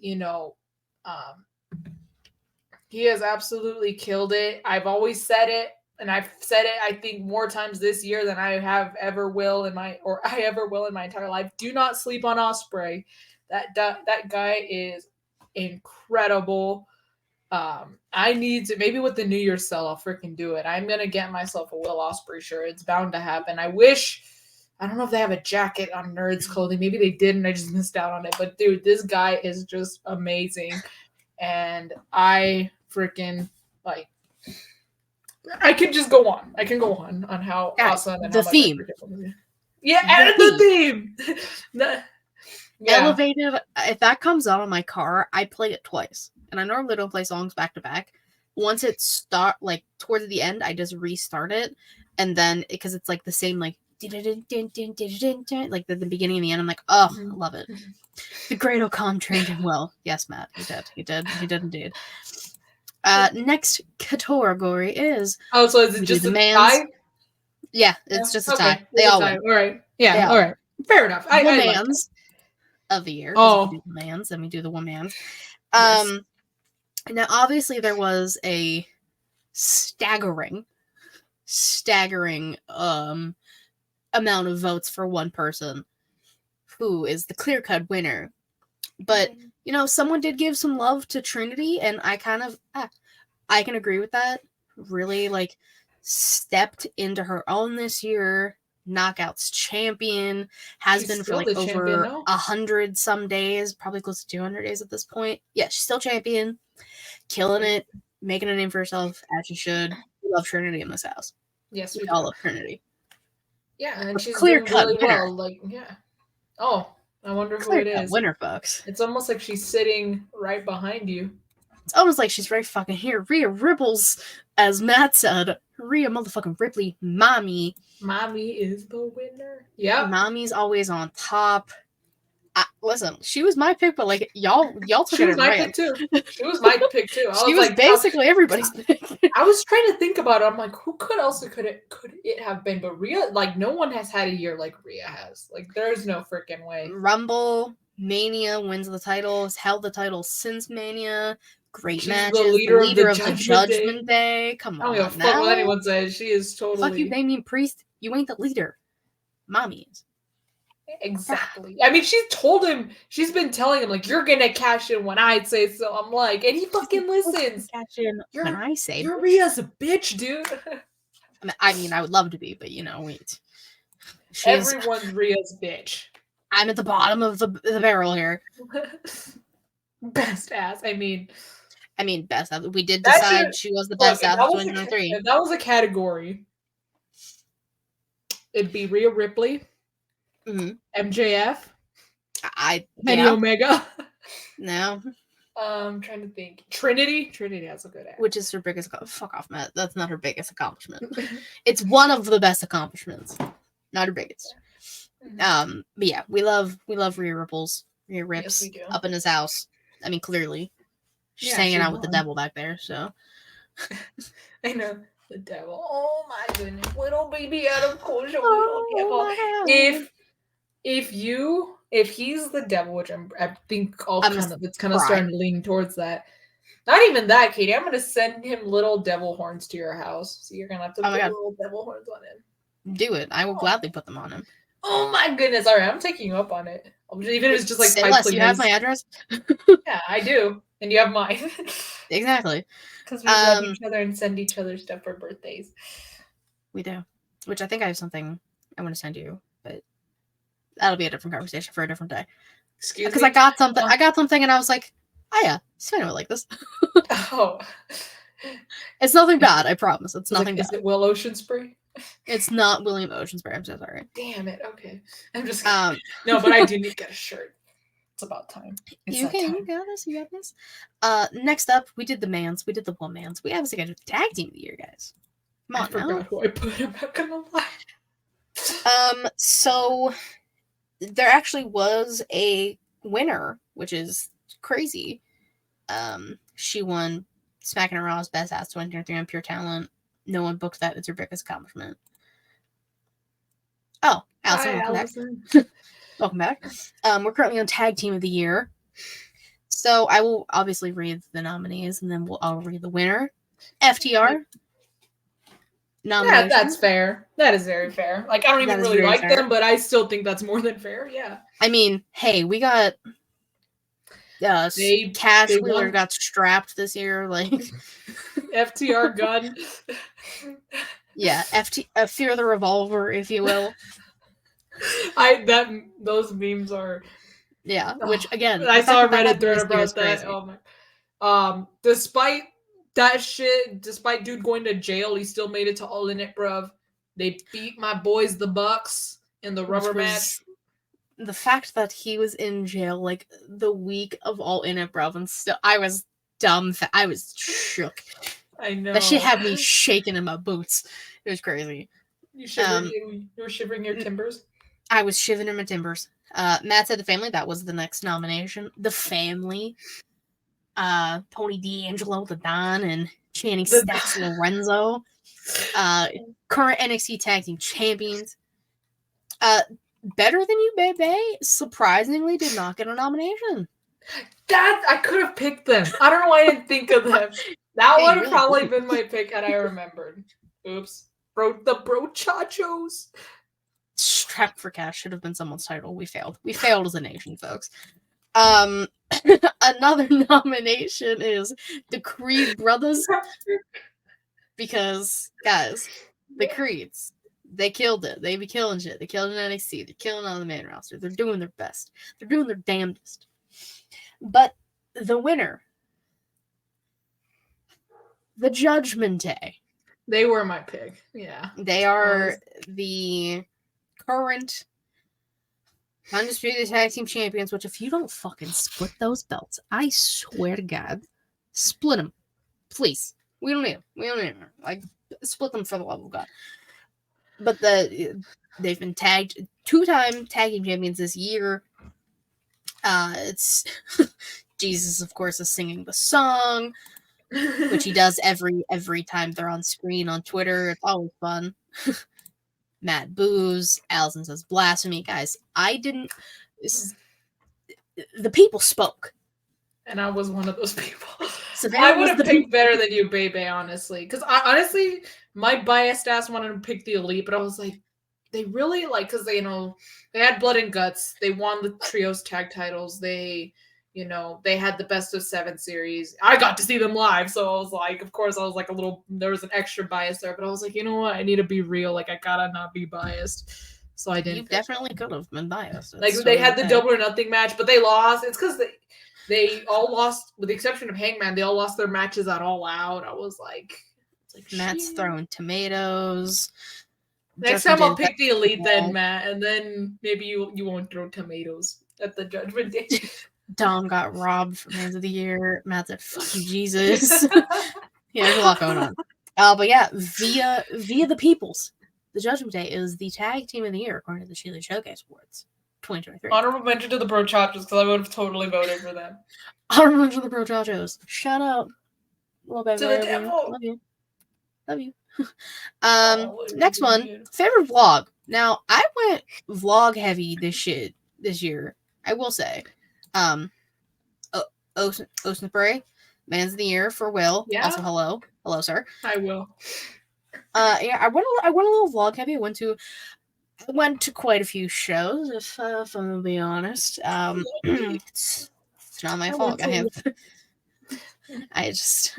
he has absolutely killed it. I've always said it, and I've said it, I think, more times this year than I ever will in my entire life. Do not sleep on Ospreay. That guy is incredible. I need to, maybe with the New Year's sale, I'll freaking do it. I'm gonna get myself a Will Ospreay shirt. It's bound to happen. I don't know if they have a jacket on Nerds Clothing. Maybe they didn't. I just missed out on it. But dude, this guy is just amazing. And I freaking like, I can just go on. I can go on how awesome and the how theme. And the theme. Elevated. If that comes out on my car, I play it twice, and I normally don't play songs back to back. Once it towards the end, I just restart it, and then because it's like the same like like the beginning and the end. I'm like, oh, I love it. The Great Okan trained him well. Yes, Matt, he did indeed. Next category is so is it just a tie? Yeah, it's just a tie. They all win. All right. Yeah. All right. Fair enough. Womans of the year. We do the mans, then we do the womans. Yes. Now, obviously, there was a staggering amount of votes for one person who is the clear-cut winner. But, someone did give some love to Trinity, and I kind of, I can agree with that. Really, stepped into her own this year. Knockouts champion. She's been for, over 100 some days. Probably close to 200 days at this point. Yeah, she's still champion. Killing it. Making a name for herself, as she should. We love Trinity in this house. Yes, we all love Trinity. Yeah, and she's doing really well. Oh, I wonder who it is. Winner, folks. It's almost like she's sitting right behind you. It's almost like she's right fucking here. Rhea Ripples, as Matt said. Rhea motherfucking Ripley, mommy. Mommy is the winner. Yeah, mommy's always on top. Listen, she was my pick, but y'all took it. She was my pick too. She was my pick too. She was basically everybody's pick. I was trying to think about it. I'm like, who could it have been? But Rhea, no one has had a year like Rhea has. There's no freaking way. Rumble, Mania wins the title. Has held the title since Mania. Great matches. The leader of the Judgment Day. Come on, I don't give a fuck what anyone says. She is totally. Fuck you, Damien Priest. You ain't the leader. Mommy is. Exactly. I mean, she's told him, she's been telling him, like, you're gonna cash in when I say so. I'm like, and he fucking listens. Cash in when I say. You're Rhea's a bitch, dude. I mean, I would love to be, but wait. Everyone's Rhea's bitch. I'm at the bottom of the barrel here. Best ass. I mean, best ass. We did decide she was the best ass of 2023. If that was a category, it'd be Rhea Ripley, MJF, Kenny Omega. No. I'm trying to think. Trinity has a good act. Which is her biggest... Fuck off, Matt. That's not her biggest accomplishment. It's one of the best accomplishments. Not her biggest. But yeah, we love Rhea Rips Yes, up in his house. I mean, clearly. She's hanging out with the devil back there, so. I know. The devil. Oh my goodness. Little baby Adam Cole, little devil. If he's the devil, which I think it's kind of starting to lean towards that. Not even that, Katie. I'm gonna send him little devil horns to your house. So you're gonna have to put little devil horns on him. Do it. I will gladly put them on him. Oh my goodness. All right, I'm taking you up on it. Even if it's just like unless you have my address. Yeah, I do. And you have mine. Exactly. Because we love each other and send each other stuff for birthdays. We do. Which I think I have something I want to send you, but that'll be a different conversation for a different day. Excuse me? Because I got something and I was like, oh yeah, Sven would like this. Oh. It's nothing bad, I promise. It's nothing bad. Is it Will Oceanspray? It's not William Oceanspray, I'm so sorry. Damn it, okay. I'm just no, but I do need to get a shirt. It's about time. You got this. Next up, we did the mans, we did the womans. We obviously got a tag team of the year, guys. Come on, I forgot who I put. I'm not gonna lie. So there actually was a winner, which is crazy. She won Smacking Her Raw's Best Ass 2023 on Pure Talent. No one booked that. It's her biggest accomplishment. Oh, Allison, welcome back. Welcome back. We're currently on Tag Team of the Year. So I will obviously read the nominees, and then I'll read the winner. FTR. Yeah, that's fair. That is very fair. Like, I don't even really like them, but I still think that's more than fair. Yeah. I mean, hey, we got Cash Wheeler got strapped this year, like FTR gun. Yeah, Fear the Revolver, if you will. Those memes are which again I saw a Reddit thread about that. Oh my. Despite that shit, despite dude going to jail, he still made it to All In It, bruv. They beat my boys, the Bucks, in the rubber match. The fact that he was in jail like the week of All In It, bruv, and still I was dumb. I was shook. I know. That shit had me shaking in my boots. It was crazy. You were shivering your timbers? I was shivering in my timbers. Matt said the family. That was the next nomination. The family. Tony D'Angelo, the Don, and Channing Stacks Lorenzo. Current NXT Tag Team Champions. Better Than You, Baby, surprisingly did not get a nomination. I could have picked them. I don't know why I didn't think of them. That would have probably been my pick had I remembered. Oops. The Brochachos. Strapped for Cash should have been someone's title. We failed. We failed as a nation, folks. Another nomination is the Creed brothers. Because, guys, the Creeds, they killed it. They be killing shit. They killed it in NXT. They're killing on the main roster. They're doing their best. They're doing their damnedest. But the winner, the Judgment Day. They were my pick. Yeah. They are the current Undisputed Tag Team Champions, which if you don't fucking split those belts, I swear to God, split them. Please. We don't need them. We don't need them. Like, split them for the love of God. But they've been tagged 2-time tag team champions this year. It's Jesus, of course, is singing the song, which he does every time they're on screen on Twitter. It's always fun. Matt boos. Allison says blasphemy. Guys, the people spoke. And I was one of those people. Savannah I would have picked Better Than You, Baby, honestly. Because honestly, my biased ass wanted to pick the Elite, but I was like, they really like, because they, they had blood and guts. They won the trios tag titles. They, they had the best of 7 series. I got to see them live, so I was like, of course, I was like there was an extra bias there, but I was like, you know what? I need to be real. Like, I gotta not be biased. So I didn't. You definitely could have been biased. Like, they had the double or nothing match, but they lost. It's because they all lost, with the exception of Hangman. They all lost their matches at All Out. I was like, Matt's throwing tomatoes. Next time I'll pick the Elite then, Matt, and then maybe you won't throw tomatoes at the Judgment Day. Dom got robbed for Man's of the Year. Matt said, "Fuck you, Jesus." Yeah, there's a lot going on. But yeah, via the peoples, the Judgment Day is the tag team of the year according to the ShElite Showcase Awards 2023. Honorable mention to the Bro Chachos, because I would have totally voted for them. Honorable mention to the Bro Chachos. Shout out. Love to the devil. Love you. Love you. Next one, favorite vlog. Now, I went vlog heavy this year. I will say. Osnabrück, Man's of the Year for Will. Yeah. Also, hello, sir. I will. Yeah, I went a little vlog heavy. I went to quite a few shows, if I'm gonna be honest. It's not my fault. I just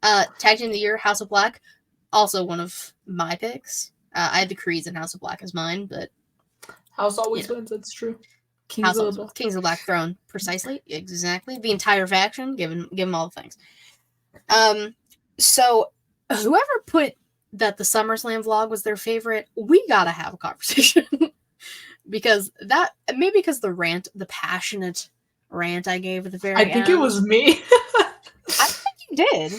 tag team of the year, House of Black. Also one of my picks. I had the Creeds and House of Black as mine, but House always wins. That's true. Kings of the Black Throne, precisely, exactly. The entire faction, give them all the things. So whoever put that the SummerSlam vlog was their favorite, we gotta have a conversation because the passionate rant I gave at the very end. I think it was me. I think you did.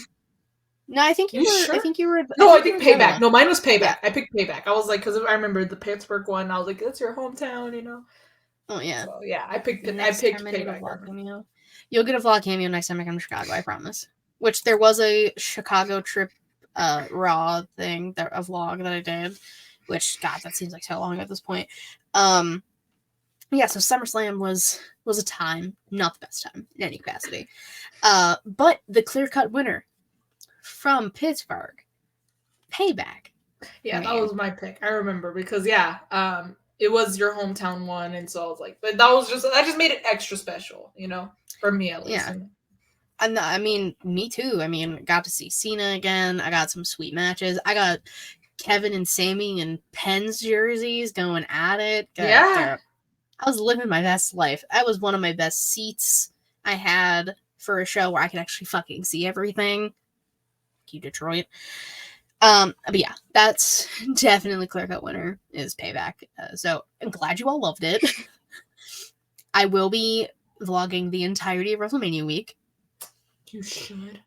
No, I think you were. Sure? I think you were. No, I think Payback. No, mine was Payback. Yeah. I picked Payback. I was like, because I remember the Pittsburgh one. I was like, that's your hometown, Oh yeah. So, yeah, I picked Payback. You'll get a vlog cameo next time I come to Chicago. I promise. Which there was a Chicago trip, Raw thing, a vlog that I did. Which, God, that seems like so long at this point. Yeah, so SummerSlam was a time, not the best time in any capacity. But the clear-cut winner from Pittsburgh, Payback. Yeah, that was my pick. I remember because it was your hometown one, and so I was like, but that just made it extra special, for me at least. Yeah. And I mean, me too. I mean, got to see Cena again. I got some sweet matches. I got Kevin and Sammy and Penn's jerseys going at it. I was living my best life. That was one of my best seats I had for a show where I could actually fucking see everything. Thank you, Detroit. But yeah, that's definitely clear-cut winner is Payback. So I'm glad you all loved it. I will be vlogging the entirety of WrestleMania week. You should.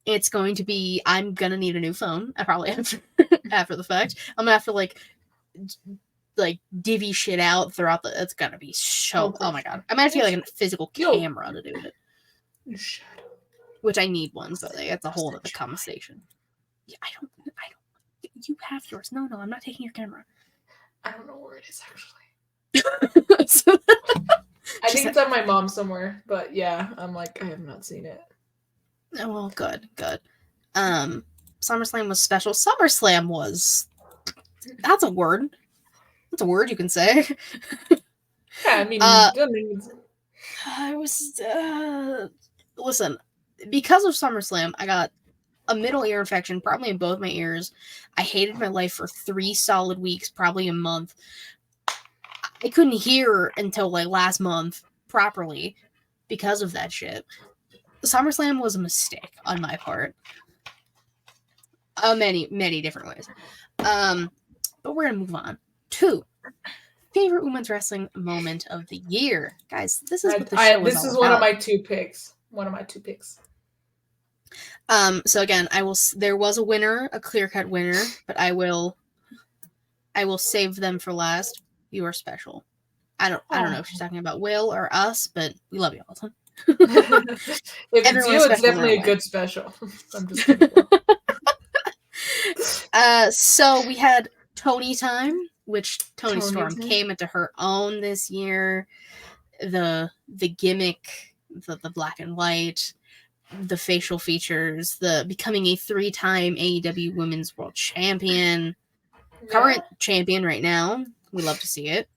It's going to be, I'm gonna need a new phone. I probably after the fact. I'm gonna have to like divvy shit out throughout it's gonna be so. Oh my god, I'm gonna have to get like a physical camera to do it. You should. Which I need one, so that's a whole other conversation. Yeah, I don't. You have yours. No, I'm not taking your camera. I don't know where it is actually. I think it's at my mom somewhere, but yeah, I'm like, I have not seen it. Oh, well, good. SummerSlam was special. SummerSlam was. That's a word. That's a word you can say. Yeah, I mean, I was. Listen, because of SummerSlam, I got a middle ear infection, probably in both my ears. I hated my life for 3 solid weeks, probably a month. I couldn't hear until like last month properly because of that shit. SummerSlam was a mistake on my part. Many, many different ways. But we're gonna move on to favorite women's wrestling moment of the year. Guys, this is what the show is all about. one of my 2 picks. So again, there was a winner, a clear-cut winner, but I will save them for last. You are special. I don't know if she's talking about Will or us, but we love you all. If it's you, it's definitely a good special. I'm just kidding. So we had Tony time, which Tony Storm came into her own this year. The gimmick, the black and white, the facial features, the becoming a 3-time AEW Women's World Champion, current champion right now. We love to see it.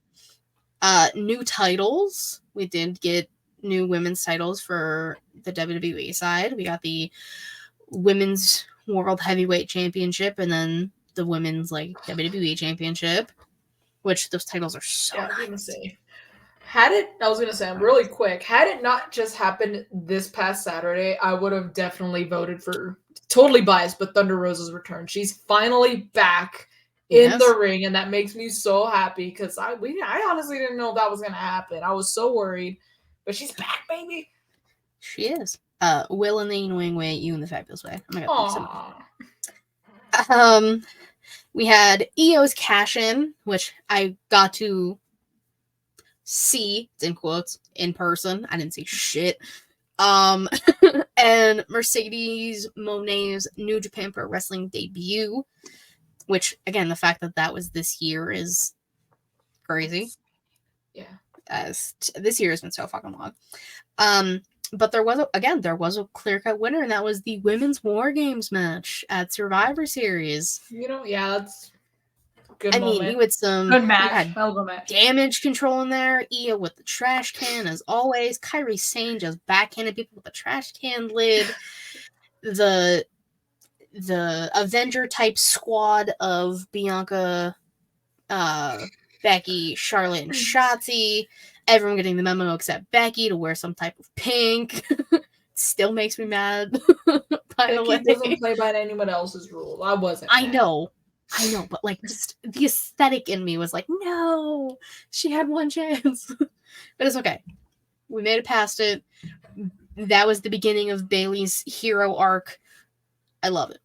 New titles. We did get new women's titles for the WWE side. We got the Women's World Heavyweight Championship and then the Women's like WWE Championship, which those titles are so Yeah, I was nice. gonna say. I was gonna say really quick, had it not just happened this past Saturday, I would have definitely voted for, totally biased, but Thunder Rosa's return. She's finally back in the ring, and that makes me so happy because I honestly didn't know that was gonna happen. I was so worried, but she's back, baby. She is. Will in the annoying way, you in the fabulous way. Oh my god. Aww. We had EO's cash in, which I got to see, in quotes, in person. I didn't see shit. And Mercedes Monet's New Japan Pro Wrestling debut, which again, the fact that was this year is crazy. Yeah. This year has been so fucking long. But there was a clear-cut winner, and that was the Women's War Games match at Survivor Series. That's good moment. Mean, you had some good match. You had damage control in there. Io with the trash can, as always. Kairi Sane just backhanded people with a trash can lid. The Avenger type squad of Bianca, Becky, Charlotte, and Shotzi. Everyone getting the memo except Becky to wear some type of pink. Still makes me mad. Becky doesn't play by anyone else's rules. I wasn't. I know, but like just the aesthetic in me was like, no, she had one chance. But it's okay. We made it past it. That was the beginning of Bayley's hero arc. I love it.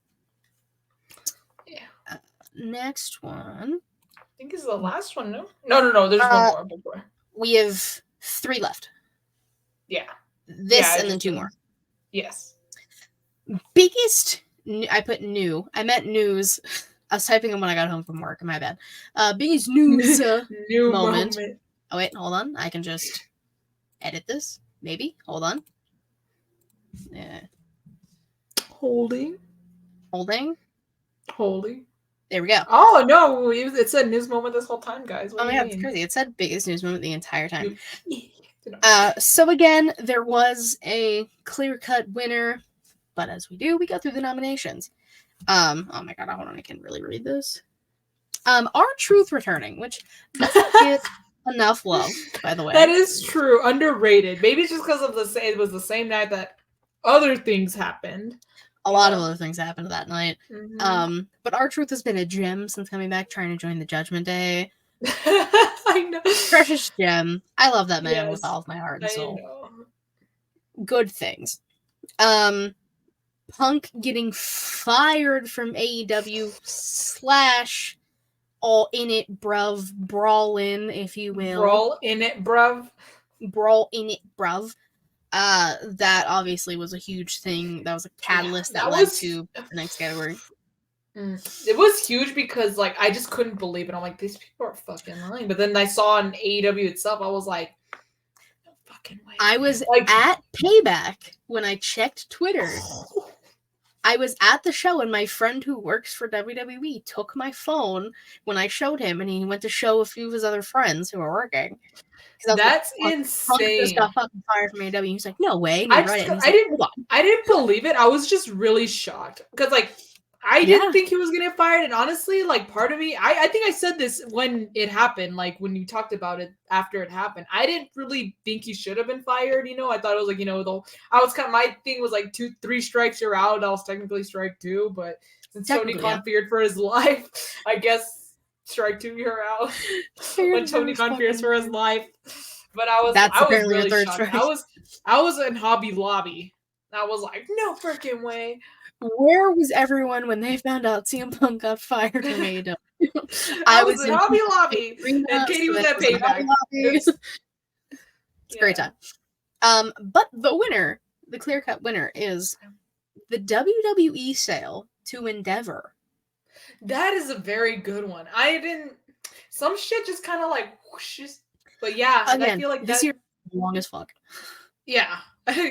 Yeah. Next one. I think is the last one, no? No. There's one more before. We have 3 left. Yeah. And then 2 more. Yes. Biggest, I put new. I meant news. I was typing them when I got home from work. My bad. Biggest news new moment. Oh, wait, hold on. I can just edit this. Maybe. Hold on. Yeah. Holding. There we go. Oh, no. It said news moment this whole time, guys. What it's crazy. It said biggest news moment the entire time. So again, there was a clear-cut winner, but as we do, we go through the nominations. Oh my god, hold on, I can really read this. R-Truth returning, which doesn't get enough love, by the way. That is true. Underrated. Maybe it's just because of it was the same night that other things happened. A lot of other things happened that night. Mm-hmm. But R-Truth has been a gem since coming back, trying to join the Judgment Day. I know. Precious gem. I love that man with all of my heart and soul. Good things. Punk getting fired from AEW / all in it bruv, brawl in, if you will. Brawl in it bruv. That obviously was a huge thing. That was a catalyst that led to the next category. It was huge because, like, I just couldn't believe it. I'm like, these people are fucking lying. But then I saw on AEW itself, I was like, no fucking way. I was at Payback when I checked Twitter. I was at the show, and my friend who works for WWE took my phone when I showed him, and he went to show a few of his other friends who were working. That's insane. Punk just got fucking fired from AEW. He's like, no way. I didn't believe it. I was just really shocked because, like, I didn't think he was gonna get fired, and honestly, like, part of me, I think I said this when it happened, like when you talked about it after it happened. I didn't really think he should have been fired. I thought it was like, my thing was like 2-3 strikes you're out. I was technically strike 2, but since Tony Khan feared for his life, I guess strike 2 you're out. When Tony Khan fears for his life, but I was really shocked. Strike. I was in Hobby Lobby. I was like, no freaking way. Where was everyone when they found out CM Punk got fired from AEW? I was in Hobby Lobby, and Katie was at Payback. It's a great time. But the winner, the clear-cut winner, is the WWE sale to Endeavor. That is a very good one. Some shit just kind of like whooshes. But yeah, again, I feel like this year long as fuck. Yeah.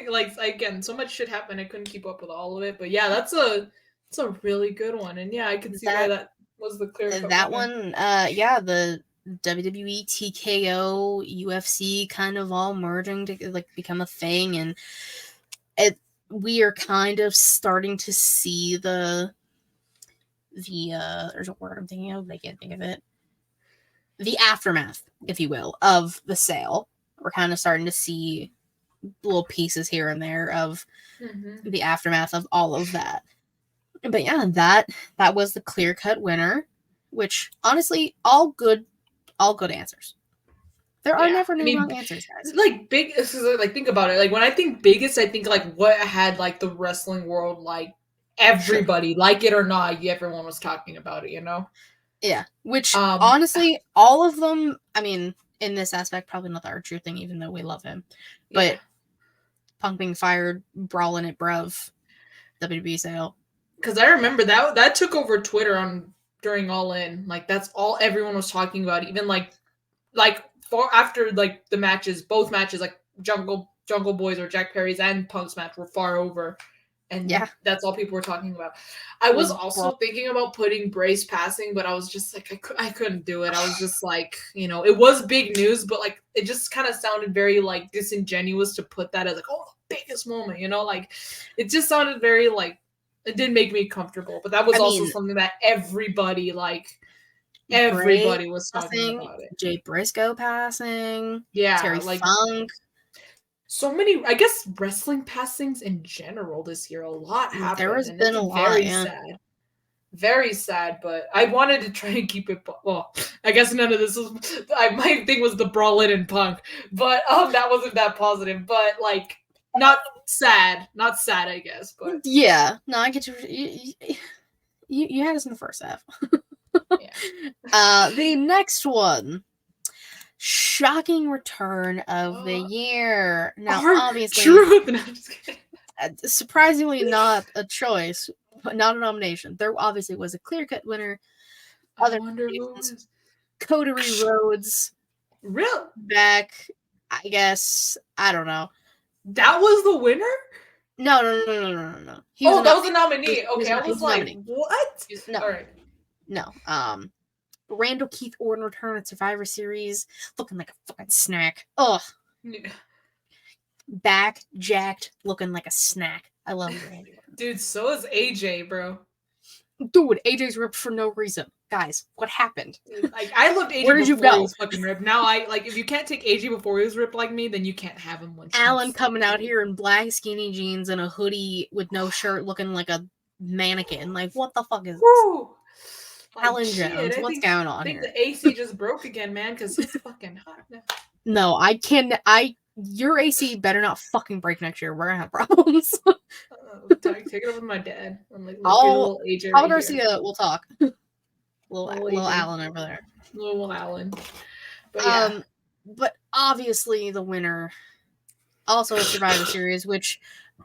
Like, again, so much shit happened. I couldn't keep up with all of it. But yeah, that's a really good one. And yeah, I can see why that was the clear cut. That one, the WWE, TKO, UFC kind of all merging to like become a thing, and we are kind of starting to see the there's a word I'm thinking of, I can't think of it. The aftermath, if you will, of the sale. We're kind of starting to see little pieces here and there of the aftermath of all of that. But yeah, that was the clear-cut winner, which honestly, all good answers. There are never no wrong answers, guys. Like big, like think about it. Like when I think biggest, I think like what had like the wrestling world, like everybody, like it or not, everyone was talking about it. You know? Yeah. Which honestly, all of them. I mean, in this aspect, probably not the R-Truth thing, even though we love him. But Punk being fired, brawling at Bruv, WWE sale. Because I remember that took over Twitter during All In. Like that's all everyone was talking about. Even like far after like the matches, both matches, like Jungle Boys or Jack Perry's and Punk's match were far over, and that's all people were talking about. I was also thinking about putting Brace passing, but I was just like I couldn't do it. I was just like, it was big news, but like it just kind of sounded very like disingenuous to put that as like, oh, the biggest moment, like it just sounded very like. It didn't make me comfortable, but that was also something that everybody was talking about it. Jay Briscoe passing. Yeah. Terry Funk. So many, I guess, wrestling passings in general this year. A lot happened. There has been a lot. Very sad. Very sad, but I wanted to try and keep it. Well, I guess none of this was. My thing was the Brawlin and Punk, but that wasn't that positive. But like, not sad, I guess. But yeah, no, I get you. You had us in the first half. Yeah. The next one, shocking return of the year. Now, obviously, surprisingly, not a choice, but not a nomination. There obviously was a clear-cut winner. Other nominations, Cody Rhodes. Real back, I guess. I don't know. That was the winner? No. That was a nominee. Okay, I was like, what? No. All right. No. Randall Keith Orton return at Survivor Series, looking like a fucking snack. Ugh. Yeah. Back jacked, looking like a snack. I love you, Randy. Dude, so is AJ, bro. Dude, AJ's ripped for no reason. Guys, what happened? Like, I loved AJ before he was fucking ripped. Now if you can't take AJ before he was ripped like me, then you can't have him once. Alan coming out here in black skinny jeans and a hoodie with no shirt, looking like a mannequin. Like, what the fuck is this? Like, Alan Jones, what's going on here? I think the AC just broke again, man, because he's fucking hot now. No, your AC better not fucking break next year. We're gonna have problems. Take it over with my dad. I'm like, little AJ. I'll go see we'll talk. Little Alan over there. Little Alan. But yeah. But obviously the winner, also a Survivor Series, which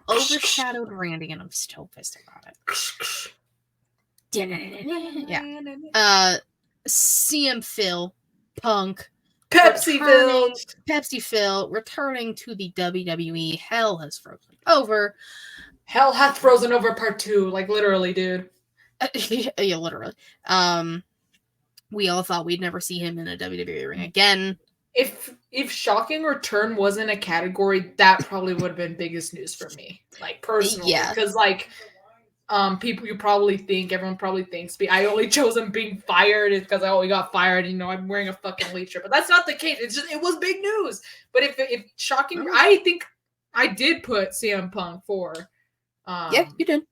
overshadowed Randy, and I'm still pissed about it. Yeah. CM Phil, Punk, Pepsi Phil returning to the WWE. Hell has frozen over. Hell hath frozen over part 2, like literally, dude. Yeah, literally. We all thought we'd never see him in a WWE ring again. If shocking return wasn't a category, that probably would have been biggest news for me, like personally. Yeah, because like everyone probably thinks I only chose him being fired is because he got fired. I'm wearing a fucking elite shirt, but that's not the case. It was big news. But if shocking, I think I did put CM Punk for. Yeah, you did.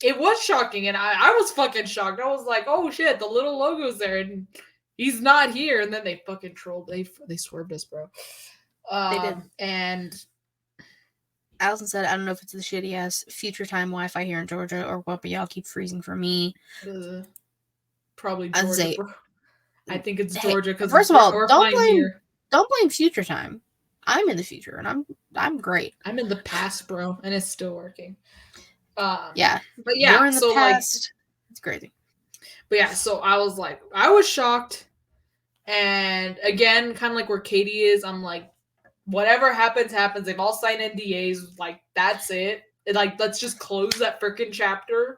It was shocking, and I was fucking shocked. I was like, "Oh shit, the little logo's there, and he's not here." And then they fucking trolled. They swerved us, bro. They did. And Allison said, "I don't know if it's the shitty ass future time Wi-Fi here in Georgia or what, but y'all keep freezing for me." Probably Georgia. I think it's Georgia because first of all, don't blame future time. I'm in the future, and I'm great. I'm in the past, bro, and it's still working. Yeah, but yeah, you're in the past. It's crazy. But yeah, so I was shocked, and again, kind of like where Katie is, I'm like, whatever happens. They've all signed NDAs. Like that's it. Like let's just close that freaking chapter.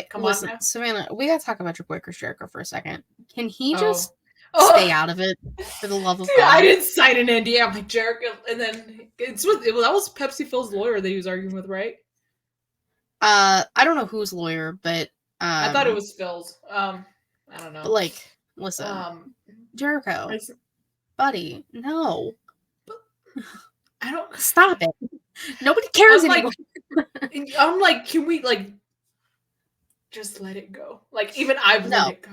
Come on Listen, now. Savannah, we gotta talk about your boy Chris Jericho for a second. Can he Oh. just stay Oh, out of it for the love of dude, I God? didn't sign an NDA. I'm like Jericho, and then that was Pepsi Phil's lawyer that he was arguing with, right? I don't know whose lawyer, but I thought it was Phil's. I don't but know. like, listen, Jericho, I, buddy, no, I don't. stop it. Nobody cares I'm anymore. like, can we like just let it go? Like, even I've let No, it go.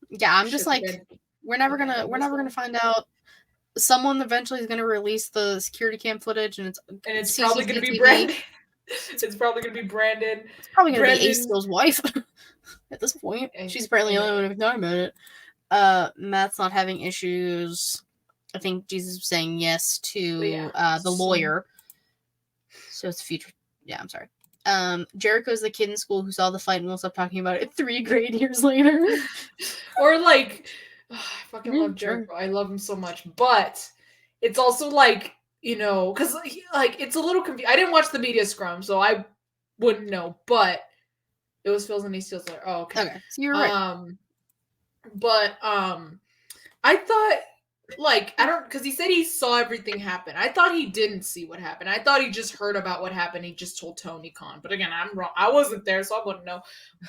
yeah, I'm just Shit, like, we're never gonna find out. Someone eventually is gonna release the security cam footage, and it's probably gonna be CCTV. Brandon. It's probably gonna be Brandon. It's probably gonna be Ace Brandon. Steel's wife at this point. She's apparently the only one who can talk about it. Matt's not having issues. I think Jesus was saying yes to the lawyer. So it's future. Yeah, I'm sorry. Jericho's the kid in school who saw the fight and will stop talking about it 3 grade years later. Or like, I fucking love Jericho. I love him so much. But it's also like, because like it's a little confusing. I didn't watch the media scrum, so I wouldn't know. But it was Phil's and he steals like, oh, okay. Okay, so you're right. But I thought like because he said he saw everything happen. I thought he didn't see what happened. I thought he just heard about what happened. He just told Tony Khan. But again, I'm wrong. I wasn't there, so I wouldn't know.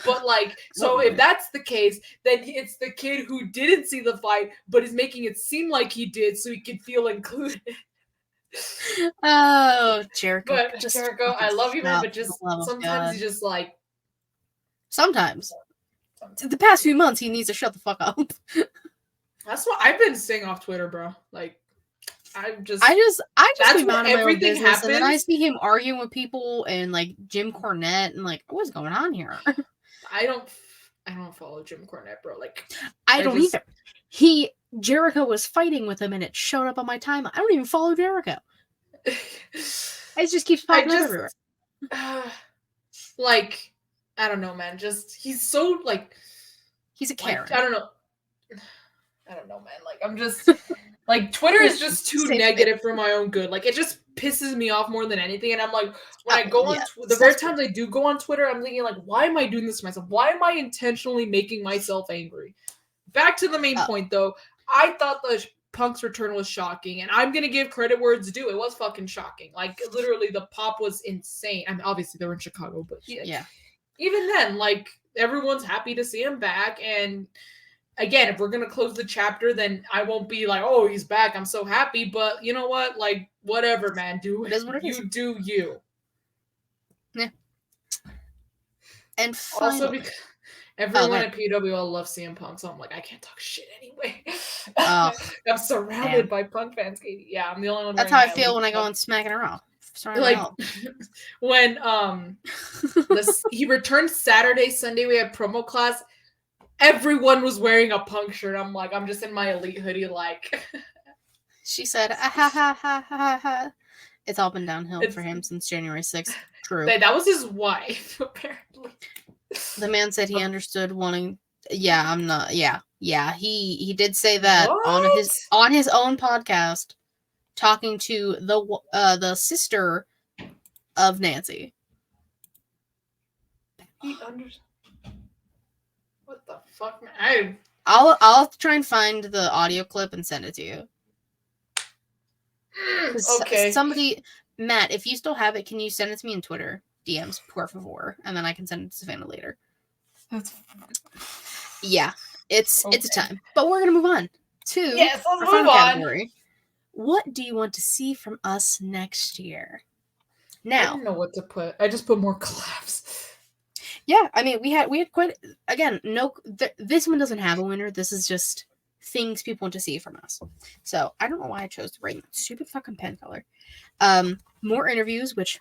But like, so if that's the case, then it's the kid who didn't see the fight, but is making it seem like he did, so he could feel included. Oh, Jericho. But Jericho, I love you, man. But just sometimes he's just like. Sometimes. The past few months, he needs to shut the fuck up. That's what I've been saying off Twitter, bro. Like, I just that's be minding my own business, happens. and then I see him arguing with people and like Jim Cornette, and like, what's going on here? I don't follow Jim Cornette, bro. Like, I don't either. Jericho was fighting with him, and it showed up on my timeline. I don't even follow Jericho. It just keeps popping up everywhere. Like, I don't know, man. Just he's so like he's a Karen. Like, I don't know, man. Like, I'm just like Twitter is just too negative for my own good. Like, it just pisses me off more than anything. And I'm like, when I go on the rare times I do go on Twitter, I'm thinking like, why am I doing this to myself? Why am I intentionally making myself angry? Back to the main point, though. I thought the Punk's return was shocking, and I'm gonna give credit where it's due. It was fucking shocking. Like, literally, the pop was insane. I mean, obviously they were in Chicago, but yeah. Even then, like, everyone's happy to see him back. And again, if we're gonna close the chapter, then I won't be like, oh, he's back, I'm so happy. But you know what? Like, whatever, man. Do you do you? Yeah. And finally, also because everyone at PWL loves CM Punk, so I'm like, I can't talk shit anyway. I'm surrounded by Punk fans, Katie. Yeah, I'm the only one. That's how I feel when I go on Smacking Around. Like when he returned Saturday, Sunday we had promo class. Everyone was wearing a Punk shirt. I'm like, I'm just in my Elite hoodie, like. She said, ah, ha, ha, ha, ha, ha. It's all been downhill for him since January 6th. True. That was his wife, apparently. The man said he understood wanting. Yeah, I'm not. Yeah. He did say that on his own podcast, talking to the sister of Nancy. He understood. What the fuck, man? I'll try and find the audio clip and send it to you. Okay. Somebody, Matt, if you still have it, can you send it to me in Twitter DMs, por favor, and then I can send it to Savannah later. Yeah, it's a time, but we're gonna move on to our final category. What do you want to see from us next year? Now, I don't know what to put. I just put more collabs. Yeah, I mean, we had quite again. This one doesn't have a winner. This is just things people want to see from us. So I don't know why I chose to write stupid fucking pen color. More interviews, which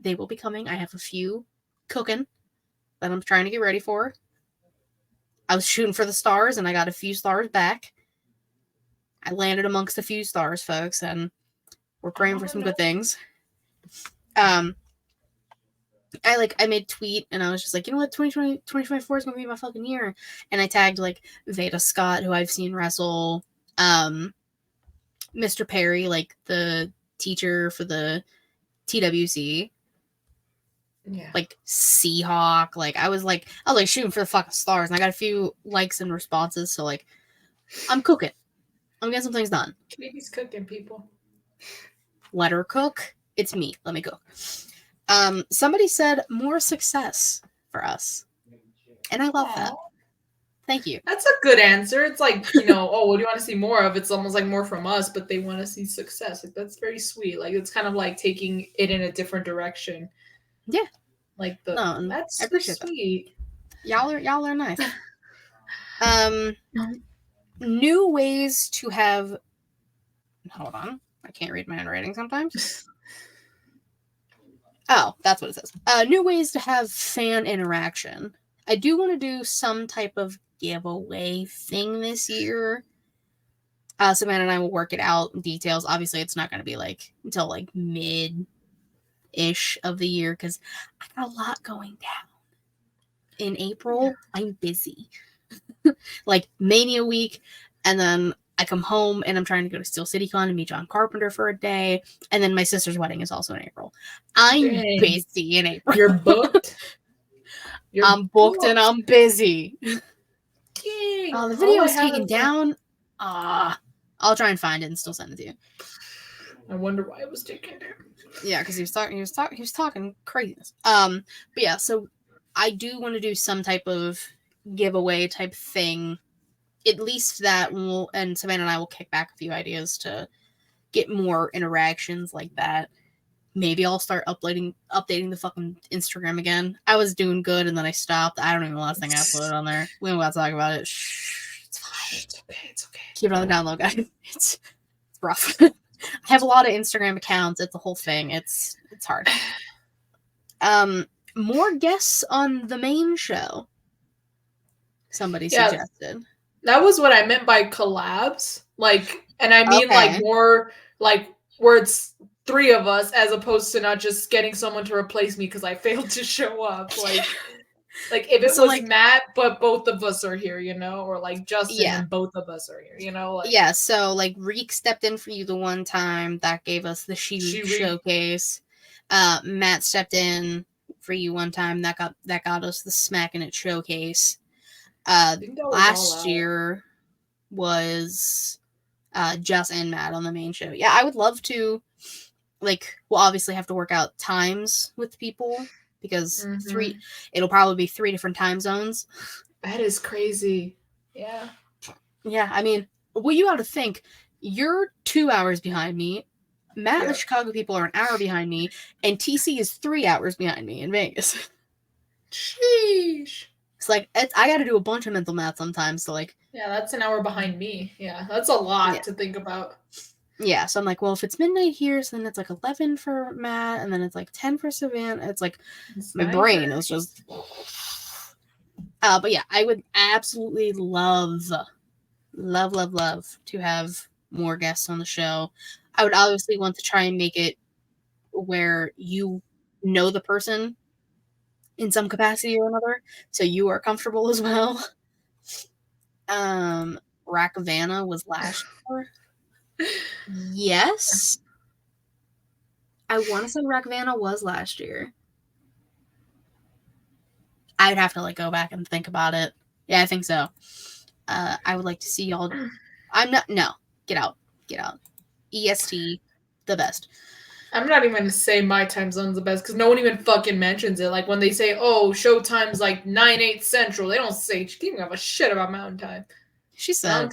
they will be coming. I have a few cooking that I'm trying to get ready for. I was shooting for the stars, and I got a few stars back. I landed amongst a few stars, folks, and we're praying for some good things. I made a tweet and I was just like, you know what, 2024 is gonna be my fucking year. And I tagged like Veda Scott, who I've seen wrestle, Mr. Perry, like the teacher for the TWC. Yeah. like Seahawk. Like I was like shooting for the fucking stars, and I got a few likes and responses. So like, I'm cooking. I'm getting some things done. Katie's cooking, people. Let her cook. It's me. Let me cook. Somebody said more success for us, and I love that. Thank you. That's a good answer. It's like, oh, what do you want to see more of? It's almost like more from us, but they want to see success. Like that's very sweet. Like it's kind of like taking it in a different direction. Yeah. Like that's I appreciate so sweet. That. Y'all are nice. New ways to have. Hold on, I can't read my own writing sometimes. Oh, that's what it says. New ways to have fan interaction. I do want to do some type of giveaway thing this year. Savannah and I will work it out. Details. Obviously, it's not going to be like until like mid-ish of the year because I got a lot going down. In April, I'm busy. Like Mania week, and then I come home and I'm trying to go to Steel City Con and meet John Carpenter for a day, and then my sister's wedding is also in April. I'm busy in April. You're booked. I'm booked and I'm busy. Dang. Oh, the video is taken down. I'll try and find it and still send it to you. I wonder why it was taken down. Yeah, because he was talking craziness. But yeah, so I do want to do some type of giveaway type thing. At least that will, and Savannah and I will kick back a few ideas to get more interactions like that. Maybe I'll start updating the fucking Instagram again. I was doing good and then I stopped. I don't even know the last thing I uploaded on there. We don't got to talk about it. Shh, it's fine. It's okay. Keep it on the download, guys. It's rough. I have a lot of Instagram accounts. It's a whole thing. It's hard. More guests on the main show. Somebody suggested. That was what I meant by collabs. Like, and I mean like more like where it's 3 of us as opposed to not just getting someone to replace me because I failed to show up. Like if it was like, Matt, but both of us are here, or like Justin and both of us are here, Like, yeah, so like Reek stepped in for you the one time that gave us the ShElite showcase. Matt stepped in for you one time that got us the Smackin' It showcase. Last year was Jess and Matt on the main show. Yeah, I would love to. Like, we'll obviously have to work out times with people because it'll probably be 3 different time zones. That is crazy. Yeah. Yeah, I mean, well, you got to think, you're 2 hours behind me. Matt and the Chicago people are an hour behind me, and TC is 3 hours behind me in Vegas. Sheesh. It's like, I got to do a bunch of mental math sometimes. So like, yeah, that's an hour behind me. Yeah, that's a lot to think about. Yeah, so I'm like, well, if it's midnight here, so then it's like 11 for Matt, and then it's like 10 for Savannah. It's like, my brain is just... but yeah, I would absolutely love to have more guests on the show. I would obviously want to try and make it where you know the person in some capacity or another, so you are comfortable as well. Rackavana was last year. Yes. I want to say Rackavana was last year. I'd have to like go back and think about it. Yeah, I think so. I would like to see y'all. Get out. EST, the best. I'm not even going to say my time zone's the best because no one even fucking mentions it. Like when they say, oh, showtime's like 9/8 Central, they don't say, she didn't give a shit about Mountain Time. She said Mountain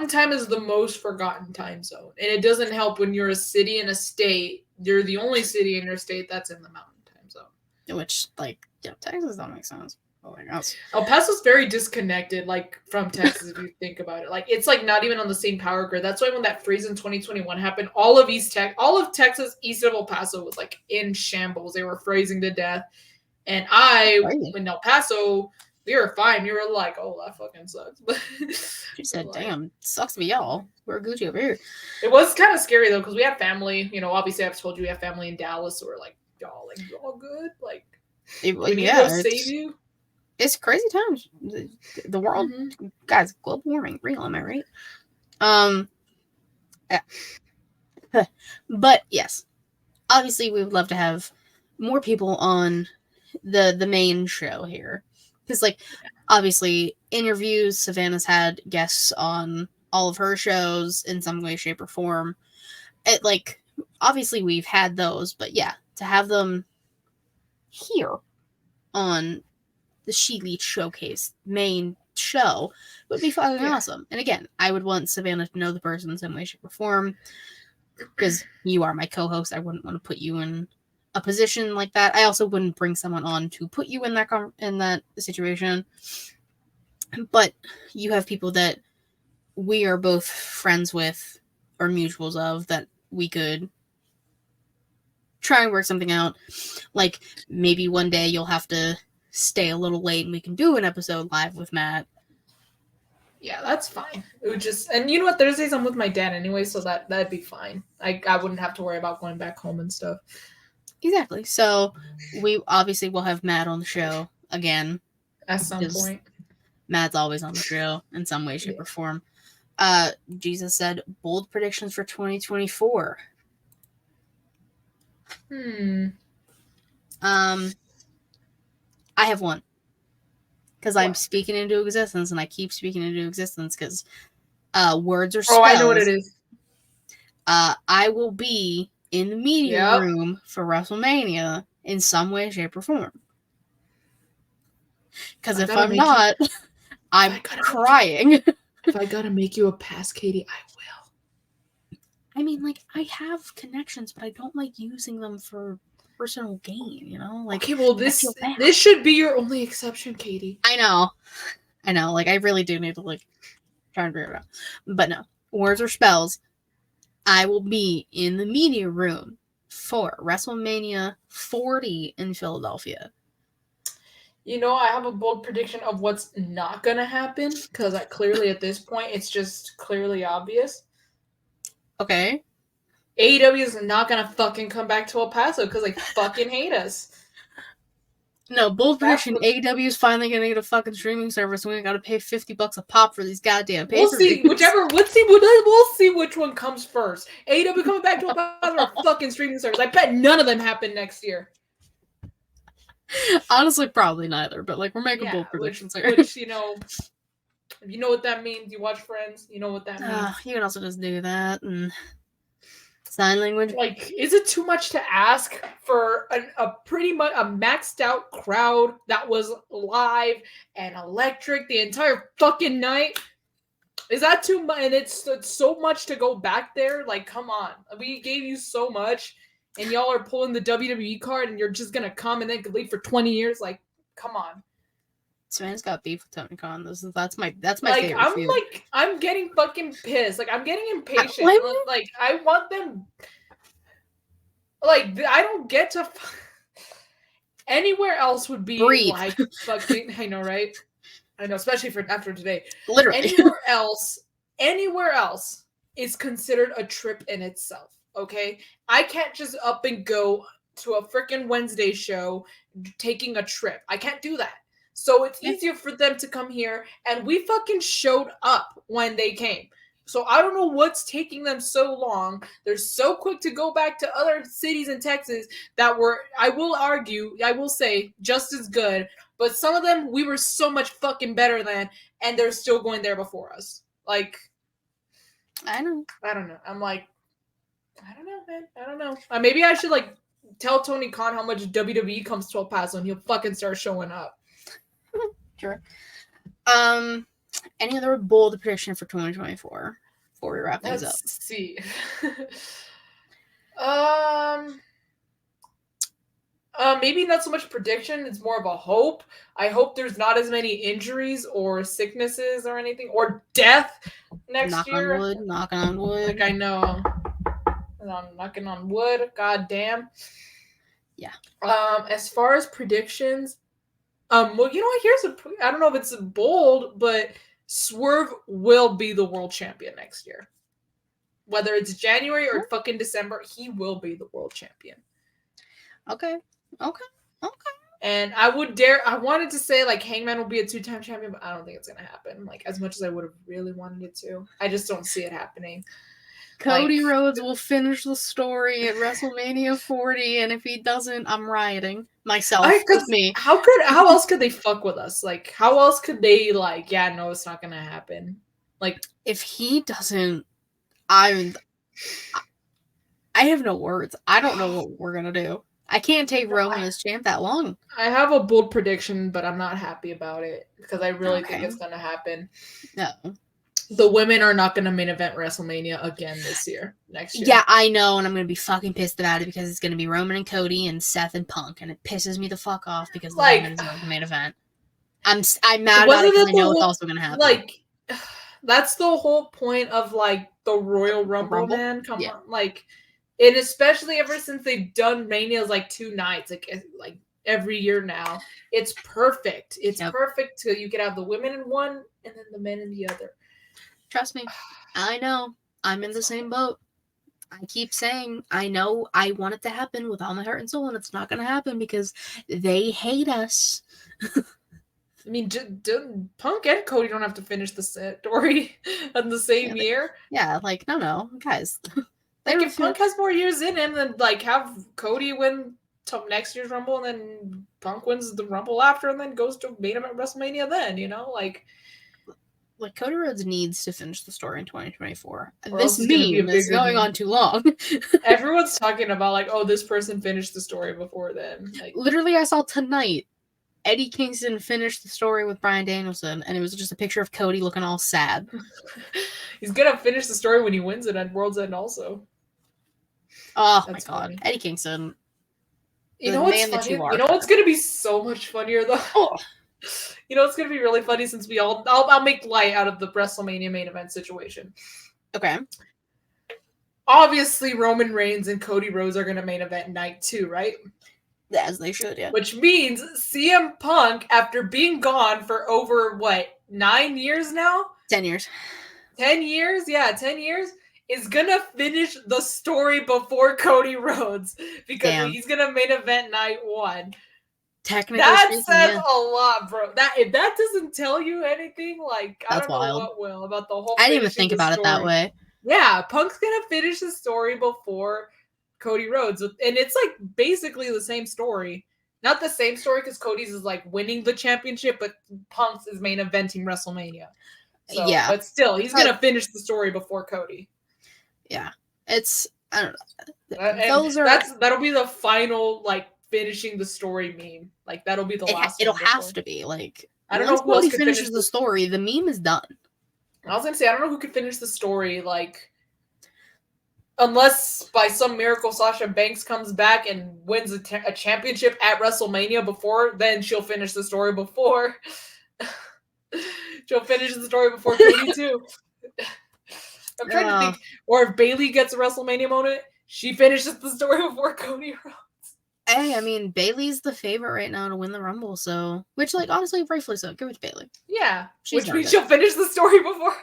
Time is the most forgotten time zone. And it doesn't help when you're a city and a state. You're the only city in your state that's in the Mountain Time zone. Which, like, Texas don't make sense. Oh my gosh. El Paso's very disconnected, like, from Texas, if you think about it. Like, it's, like, not even on the same power grid. That's why when that freeze in 2021 happened, all of Texas, east of El Paso, was, like, in shambles. They were freezing to death. And in El Paso, we were fine. We were like, oh, that fucking sucks. She said, damn, sucks to be y'all. We're Gucci over here. It was kind of scary, though, because we had family. Obviously, I've told you we have family in Dallas. So we're like, y'all good? Like, we need to save you. It's crazy times. The world, guys, global warming, real, am I right? Yeah. But yes, obviously we would love to have more people on the main show here, because like obviously interviews, Savannah's had guests on all of her shows in some way, shape, or form. It like obviously we've had those, but yeah, to have them here on the ShElite Showcase main show would be fucking awesome. And again, I would want Savannah to know the person in some way, shape, or form, because you are my co-host. I wouldn't want to put you in a position like that. I also wouldn't bring someone on to put you in that situation. But you have people that we are both friends with or mutuals of that we could try and work something out. Like maybe one day you'll have to stay a little late and we can do an episode live with Matt. Yeah, that's fine. It would just, and you know what? Thursdays I'm with my dad anyway, so that'd be fine. I wouldn't have to worry about going back home and stuff. Exactly. So we obviously will have Matt on the show again at some point. Matt's always on the show in some way, shape, or form. Jesus said bold predictions for 2024. I have one. Because I'm speaking into existence, and I keep speaking into existence because words or spells. Oh, I know what it is. I will be in the media room for WrestleMania in some way, shape, or form. Because if I'm not, I'm crying. If I gotta make you a pass, Katie, I will. I mean, like, I have connections, but I don't like using them for personal gain, you know? Like, okay, well, this should be your only exception, Katie. I know. Like, I really do need to, like, try and figure it out. But no. Words or spells, I will be in the media room for WrestleMania 40 in Philadelphia. You know, I have a bold prediction of what's not gonna happen, because clearly at this point, it's just clearly obvious. Okay. AEW is not gonna fucking come back to El Paso because they fucking hate us. No, bold prediction. AEW is finally gonna get a fucking streaming service. We ain't gotta pay $50 a pop for these goddamn pay-per-views. We'll see which one comes first. AEW coming back to El Paso or fucking streaming service. I bet none of them happen next year. Honestly, probably neither. But like, we're making bold predictions here. Which you know what that means. You watch Friends. You know what that means. You can also just do that and sign language. Like, is it too much to ask for a pretty much a maxed out crowd that was live and electric the entire fucking night? Is that too much? And it's so much to go back there. Like, come on, we gave you so much, and y'all are pulling the WWE card, and you're just gonna come and then leave for 20 years. Like, come on. Savannah's got beef with Tony Khan. That's my favorite. I'm getting fucking pissed. Like, I'm getting impatient. Like, I want them. Like, I don't get to. Anywhere else would be like fucking. I know, right? I know, especially for after today. Literally, anywhere else is considered a trip in itself. Okay, I can't just up and go to a freaking Wednesday show taking a trip. I can't do that. So it's easier for them to come here, and we fucking showed up when they came. So I don't know what's taking them so long. They're so quick to go back to other cities in Texas that were, I will say, just as good. But some of them we were so much fucking better than, and they're still going there before us. Like, I don't know. I'm like, I don't know, man. I don't know. Maybe I should like tell Tony Khan how much WWE comes to El Paso, and he'll fucking start showing up. Sure. Any other bold prediction for 2024 before we wrap things up? Let's see. Maybe not so much prediction. It's more of a hope. I hope there's not as many injuries or sicknesses or anything or death next year. Knocking on wood. Like, I know. I'm knocking on wood. God damn. Yeah. As far as predictions, well, you know what? I don't know if it's bold, but Swerve will be the world champion next year. Whether it's January or fucking December, he will be the world champion. Okay. And I wanted to say like Hangman will be a 2-time champion, but I don't think it's gonna happen. Like, as much as I would have really wanted it to, I just don't see it happening. Cody Rhodes will finish the story at WrestleMania 40, and if he doesn't, I'm rioting myself. Just me. How else could they fuck with us? Like, how else could they yeah, no, it's not gonna happen. Like, if he doesn't, I have no words. I don't know what we're gonna do. I can't take Roman as champ that long. I have a bold prediction, but I'm not happy about it because I really think it's gonna happen. No. The women are not gonna main event WrestleMania again next year. Yeah, I know, and I'm gonna be fucking pissed about it because it's gonna be Roman and Cody and Seth and Punk, and it pisses me the fuck off because the women is going to main event. I'm mad about it because I know it's also gonna happen. That's the whole point of the Royal Rumble, man. Come on, and especially ever since they've done Manias 2 nights, like every year now, it's perfect. It's perfect so you can have the women in one and then the men in the other. Trust me, I know. I'm in the same boat. I keep saying, I know I want it to happen with all my heart and soul, and it's not going to happen because they hate us. I mean, Punk and Cody don't have to finish the story in the same year. Yeah, no, guys. If Punk has more years in him, then have Cody win next year's Rumble, and then Punk wins the Rumble after, and then goes to main event WrestleMania. Then Cody Rhodes needs to finish the story in 2024. This meme is going on too long. Everyone's talking about oh, this person finished the story before then. Literally, I saw tonight Eddie Kingston finished the story with Bryan Danielson, and it was just a picture of Cody looking all sad. He's gonna finish the story when he wins it at World's End, also. Oh my god, Eddie Kingston! You know what's funny? You know what's gonna be so much funnier though. Oh. You know, it's going to be really funny since I'll make light out of the WrestleMania main event situation. Okay. Obviously, Roman Reigns and Cody Rhodes are going to main event night 2, right? As they should, yeah. Which means CM Punk, after being gone for over, 9 years now? 10 years. 10 years? Yeah, 10 years. Is going to finish the story before Cody Rhodes because he's going to main event night 1. Technically that says a lot, bro. If that doesn't tell you anything, I don't know what will about the whole. I didn't even think about it that way. Yeah, Punk's gonna finish the story before Cody Rhodes, and it's basically the same story. Not the same story because Cody's is winning the championship, but Punk's is main eventing WrestleMania. So, yeah, but still, he's gonna finish the story before Cody. Yeah, it's I don't know. That'll be the final finishing the story meme. That'll be the last. It'll have to be I don't know who else finishes the story. The meme is done. I was gonna say I don't know who could finish the story unless by some miracle Sasha Banks comes back and wins a championship at WrestleMania before. Then she'll finish the story before. She'll finish the story before Cody too. I'm trying to think. Or if Bayley gets a WrestleMania moment, she finishes the story before Cody Rhodes. Hey, I mean, Bayley's the favorite right now to win the Rumble, so... Which, honestly, rightfully so. Give it to Bayley. Yeah. Which means she'll finish the story before...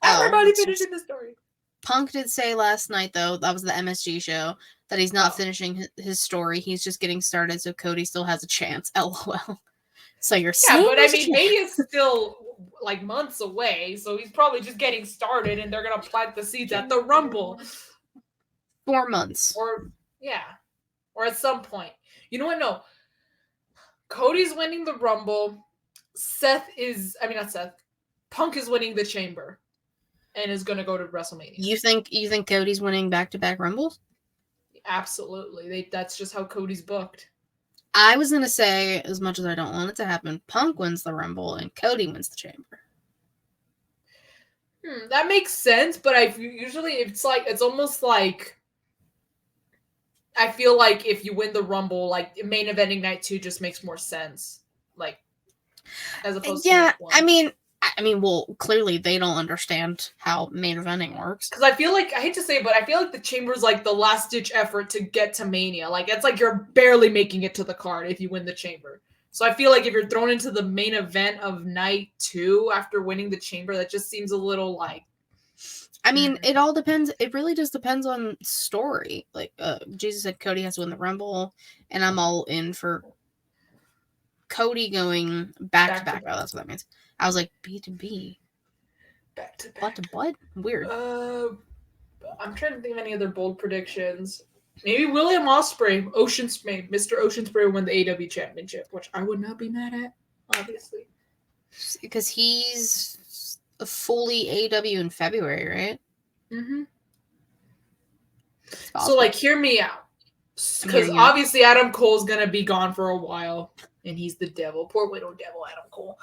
Everybody finishing the story. Punk did say last night, though, that was the MSG show, that he's not finishing his story. He's just getting started, so Cody still has a chance. LOL. So you're saying... Yeah, but I mean, Mania's still, months away, so he's probably just getting started, and they're going to plant the seeds at the Rumble. 4 months. Or at some point. You know what? No. Cody's winning the Rumble. Punk is winning the Chamber. And is going to go to WrestleMania. You think Cody's winning back-to-back Rumbles? Absolutely. That's just how Cody's booked. I was going to say, as much as I don't want it to happen, Punk wins the Rumble and Cody wins the Chamber. That makes sense, but it's almost I feel like if you win the Rumble, main eventing night 2 just makes more sense. As opposed to night 1. I mean, well, clearly they don't understand how main eventing works. Because I feel I hate to say it, but I feel like the Chamber's the last-ditch effort to get to Mania. It's you're barely making it to the card if you win the Chamber. So I feel if you're thrown into the main event of night 2 after winning the Chamber, that just seems a little I mean, it all depends. It really just depends on story. Jesus said Cody has to win the Rumble, and I'm all in for Cody going back to back. Oh, that's what that means. I was like, B to B. Back to Butt to back. butt? Weird. I'm trying to think of any other bold predictions. Maybe William Ospreay, Mr. Ocean Spray win the AW championship, which I would not be mad at, obviously. Because he's fully AW in February, right? Mm-hmm. Awesome. So, like, hear me out. Because obviously Adam Cole's going to be gone for a while, and he's the devil. Poor little devil Adam Cole.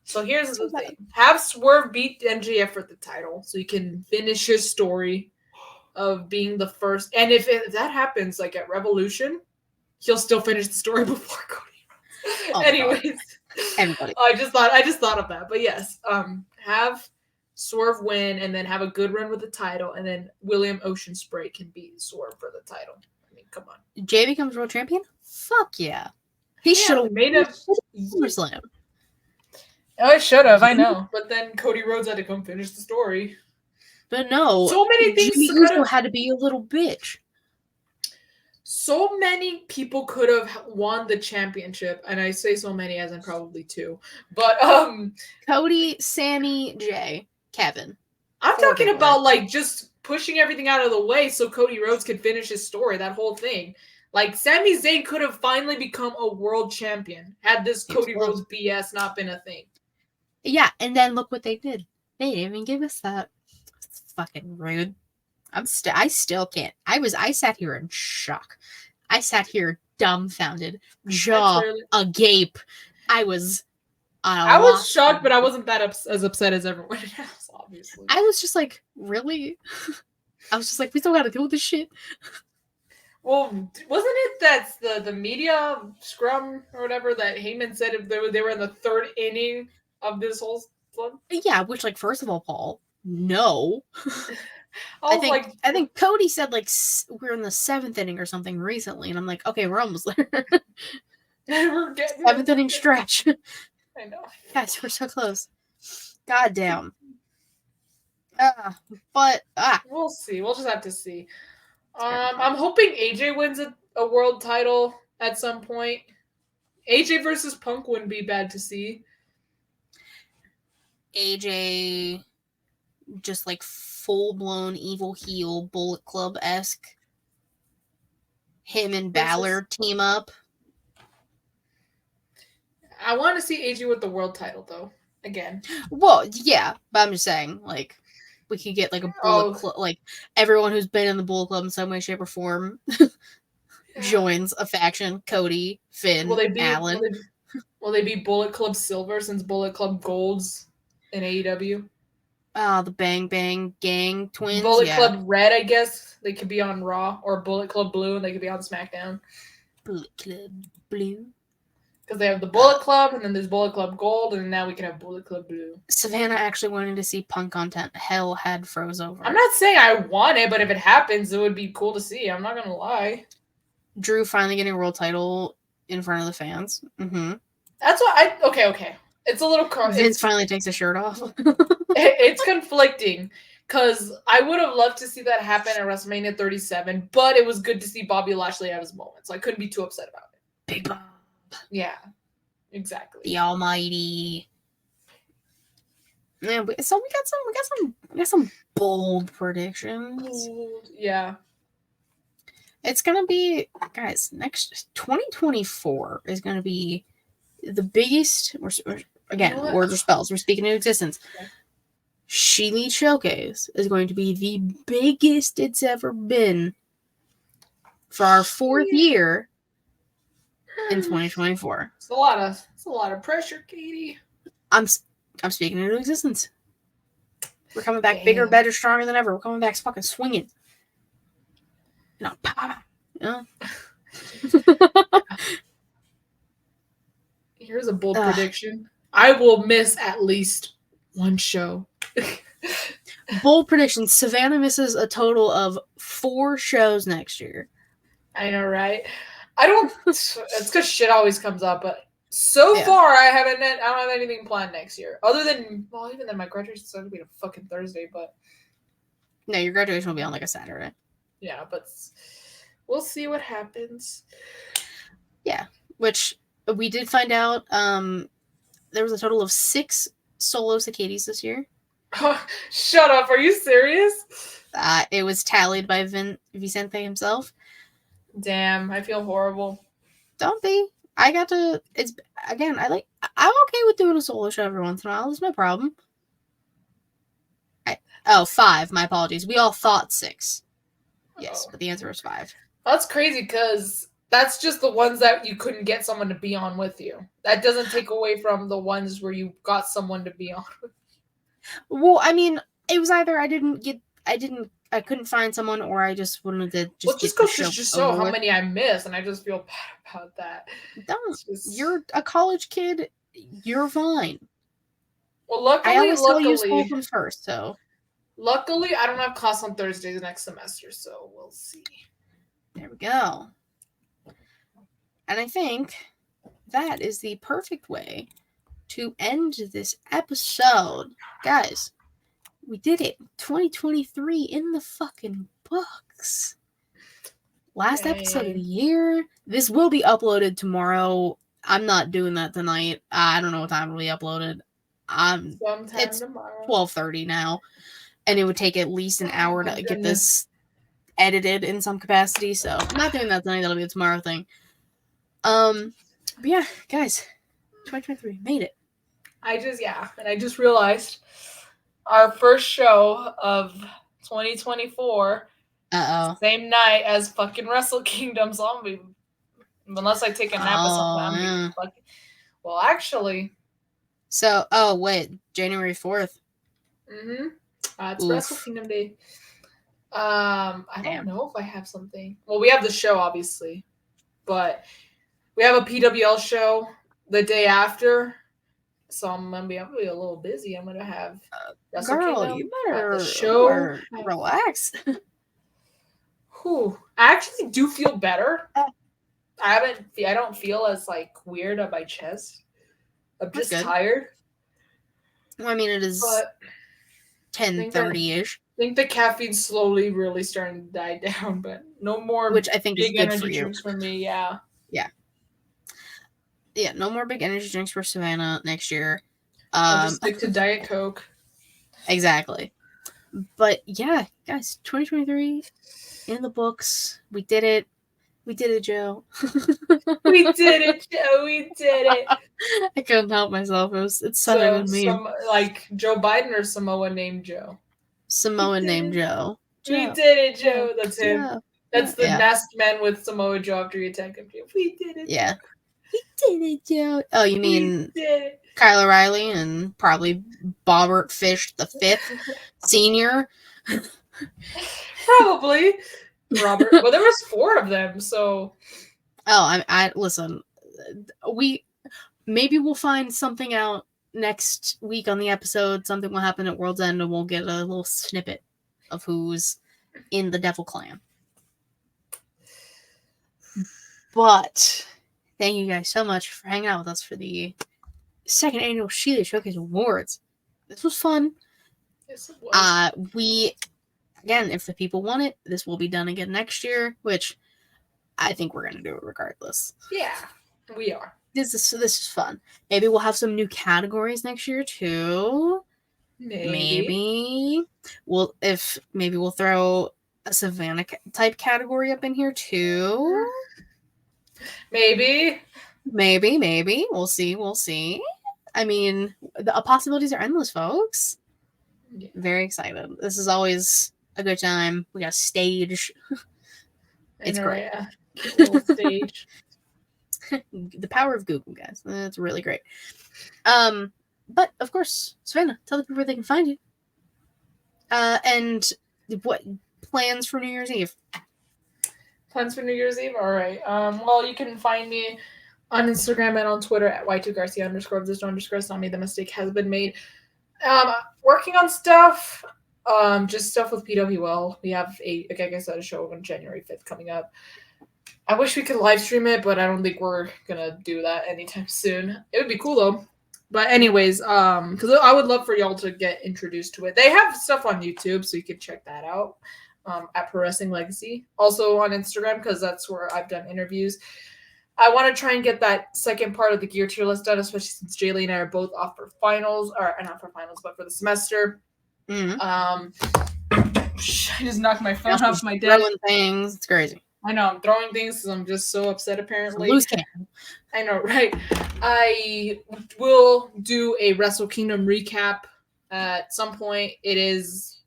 So here's the thing. Have Swerve beat MJF for the title so you can finish his story of being the first. And if that happens, like at Revolution, he'll still finish the story before Cody. Oh, anyways, everybody. I just thought of that. But yes, have Swerve win and then have a good run with the title, and then William Ocean Spray can beat Swerve for the title. I mean, come on. Jay becomes world champion? Fuck yeah. He should have made a SummerSlam. Oh, I should have, I know. But then Cody Rhodes had to come finish the story. But no. So many things Jimmy Uso had to be a little bitch. So many people could have won the championship, and I say so many as in probably two. But Cody, Sammy, Jay, Kevin. I'm talking about like just pushing everything out of the way so Cody Rhodes could finish his story, that whole thing. Like Sami Zayn could have finally become a world champion had this Cody Rhodes BS not been a thing. Yeah, and then look what they did. They didn't even give us that. It's fucking rude. I still can't. I sat here in shock. I sat here dumbfounded, jaw agape. I was shocked, but I wasn't that as upset as everyone else, obviously. I was just like, really? I was just like, we still gotta deal with this shit. Well, wasn't it that's the media scrum or whatever that Heyman said if they were in the third inning of this whole thing? Yeah, which, like, first of all, Paul, no. I think Cody said, like, we're in the 7th inning or something recently, and I'm like, okay, we're almost there. We're getting 7th inning stretch. I know. Guys, we're so close. God damn. We'll see. We'll just have to see. I'm hoping AJ wins a world title at some point. AJ versus Punk wouldn't be bad to see. AJ, just like full-blown evil heel, Bullet Club-esque. Him and Balor team up. I want to see AJ with the world title, though. Again. Well, yeah, but I'm just saying, like, we could get, like, a Bullet Club, like, everyone who's been in the Bullet Club in some way, shape, or form joins a faction. Cody, Finn, Alan. Will they be Bullet Club Silver since Bullet Club Gold's in AEW? The Bang Bang Gang twins. Bullet Club Red, I guess. They could be on Raw. Or Bullet Club Blue, and they could be on SmackDown. Bullet Club Blue. Because they have the Bullet Club, and then there's Bullet Club Gold, and now we can have Bullet Club Blue. Savannah actually wanted to see Punk content. Hell had froze over. I'm not saying I want it, but if it happens, it would be cool to see. I'm not going to lie. Drew finally getting a world title in front of the fans. Mm-hmm. That's what Okay. It's a little... Vince finally takes his shirt off. It's conflicting. Because I would have loved to see that happen at WrestleMania 37, but it was good to see Bobby Lashley have his moment, so I couldn't be too upset about it. Big Bob. Yeah, exactly. The Almighty. Yeah, so we got some bold predictions. Yeah. It's gonna be, guys, next 2024 is gonna be the biggest. Again, words or spells. We're speaking into existence. Okay. ShElite Showcase is going to be the biggest it's ever been for our 4th year in 2024. It's a lot of pressure, Katie. I'm speaking into existence. We're coming back bigger, better, stronger than ever. We're coming back fucking swinging. You know, Here's a bold prediction. I will miss at least one show. Bold prediction. Savannah misses a total of 4 shows next year. I know, right? It's because shit always comes up, but so far I don't have anything planned next year. Other than, well, even then my graduation's going to be a fucking Thursday, but... No, your graduation will be on like a Saturday. Yeah, but we'll see what happens. Yeah, which we did find out there was a total of 6 solo Cicadas this year. Shut up. Are you serious? It was tallied by Vicente himself. Damn, I feel horrible. Don't be. I got to. It's again. I'm okay with doing a solo show every once in a while. There's no problem. 5. My apologies. We all thought 6. Yes, but the answer was 5. That's crazy because that's just the ones that you couldn't get someone to be on with you. That doesn't take away from the ones where you got someone to be on with. Well, I mean, it was either I couldn't find someone, or I just wanted to just goes to show how many I miss, and I just feel bad about that. Don't. You're a college kid. You're fine. Well, luckily, I always tell you school comes first, so. Luckily, I don't have class on Thursdays next semester, so we'll see. There we go. And I think that is the perfect way to end this episode. Guys, we did it. 2023 in the fucking books. Last episode of the year. This will be uploaded tomorrow. I'm not doing that tonight. I don't know what time it'll be uploaded. It's tomorrow. 12:30 now. And it would take at least an hour to get this edited in some capacity. So I'm not doing that tonight. That'll be a tomorrow thing. But yeah, guys, 2023 made it. I just realized our first show of 2024. Same night as fucking Wrestle Kingdom. So unless I take a nap or something, I'm fucking. Well, actually. So, wait, January 4th. It's Wrestle Kingdom Day. I don't know if I have something. Well, we have the show, obviously. But we have a PWL show the day after. So I'm going to be a little busy. I'm going to have Wrestle Kingdom. You better the show. Relax. Whew. I actually do feel better. I don't feel as, weird on my chest. I'm just tired. Well, I mean, it is 10:30-ish. I think the caffeine's slowly really starting to die down, but no more which I think big is good energy for you. Drinks for me, yeah. Yeah, no more big energy drinks for Savannah next year. I'll just stick to Diet Coke. Exactly. But yeah, guys, 2023 in the books. We did it. We did it, Joe. We did it, Joe. We did it. I couldn't help myself. It's such a good meme. Like Joe Biden or Samoa named Joe? Samoa named Joe. We did it, Joe. That's him. Joe. That's the masked man with Samoa Joe after he attacked him. We did it. Yeah. We did it, Joe. Oh, you mean Kyle O'Reilly and probably Bobbert Fish the 5th Senior? Probably. Robert. Well, there was 4 of them, so. Oh, I listen. Maybe we'll find something out next week on the episode. Something will happen at World's End, and we'll get a little snippet of who's in the Devil Clan. But thank you guys so much for hanging out with us for the 2nd annual ShElite Showcase Awards. This was fun. Yes, it was. Again, if the people want it, this will be done again next year, which I think we're going to do it regardless. Yeah, we are. This is fun. Maybe we'll have some new categories next year too. Maybe we'll throw a Savannah type category up in here too. Maybe. We'll see. I mean, the possibilities are endless, folks. Yeah. Very excited. This is always a good time. We got a stage. It's great. Little stage. The power of Google, guys. That's really great. But of course, Savannah, tell the people where they can find you. And what plans for New Year's Eve? Plans for New Year's Eve? All right. Well, you can find me on Instagram and on Twitter at y2garcia_. If there's no underscore, it's not me. The mistake has been made. Working on stuff. Just stuff with PWL. We have like I said, a show on January 5th coming up. I wish we could live stream it, but I don't think we're gonna do that anytime soon. It would be cool though. But anyways, because I would love for y'all to get introduced to it. They have stuff on YouTube, so you can check that out. At Pro Wrestling Legacy. Also on Instagram, because that's where I've done interviews. I want to try and get that second part of the gear tier list done, especially since Jaylee and I are both off for finals, or not for finals, but for the semester. Mm-hmm. I just knocked my phone off my desk. Throwing things. It's crazy. I know, I'm throwing things because I'm just so upset, apparently. Loose cannon. I know, right? I will do a Wrestle Kingdom recap at some point. It is,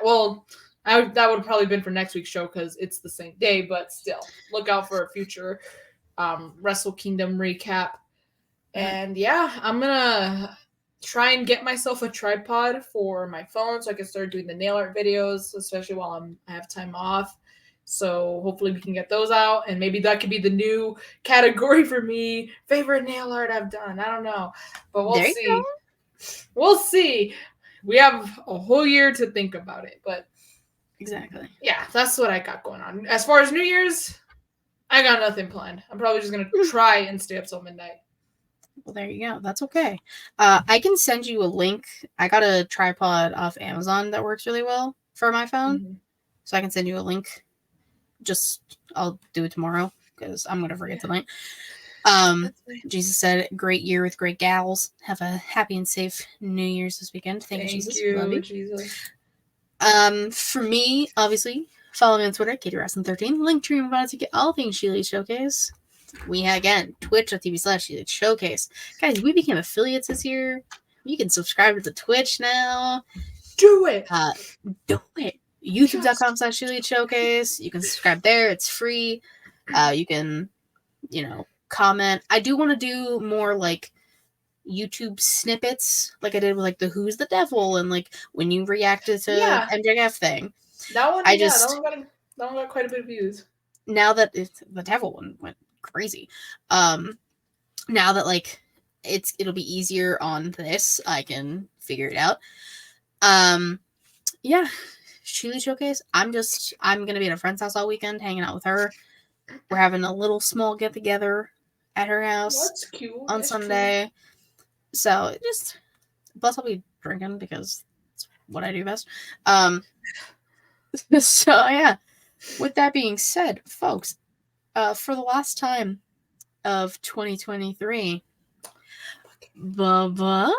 well, that would have probably been for next week's show because it's the same day, but still, look out for a future Wrestle Kingdom recap. And yeah, I'm gonna try and get myself a tripod for my phone so I can start doing the nail art videos, especially while I have time off. So hopefully we can get those out, and maybe that could be the new category for me. Favorite nail art I've done. I don't know, but we'll see. We'll see. We have a whole year to think about it, but exactly. Yeah, that's what I got going on. As far as New Year's, I got nothing planned. I'm probably just gonna try and stay up till midnight. Well, there you go. That's okay. I can send you a link. I got a tripod off Amazon that works really well for my phone. Mm-hmm. So I can send you a link. I'll do it tomorrow because I'm going to forget tonight. Jesus said, great year with great gals. Have a happy and safe New Year's this weekend. Thank you, Jesus. Love you. Jesus. For me, obviously, follow me on Twitter, KatieRasson13. Link to me about to get all things ShElite Showcase. We have, again, twitch.tv/ShElite Showcase. Guys, we became affiliates this year. You can subscribe to the Twitch now. Do it. Do it. YouTube.com/ShElite Showcase. You can subscribe there. It's free. You can, comment. I do want to do more like YouTube snippets, like I did with like the Who's the Devil and like when you reacted to MJF thing. That one, that one got quite a bit of views. Now that the Devil one went crazy. Now that like it'll be easier on this, I can figure it out. Yeah, ShElite Showcase. I'm gonna be at a friend's house all weekend, hanging out with her. We're having a little small get together at her house. That's cute. On Sunday. Cute. So plus I'll be drinking because it's what I do best. So yeah. With that being said, folks, for the last time of 2023, bye-bye.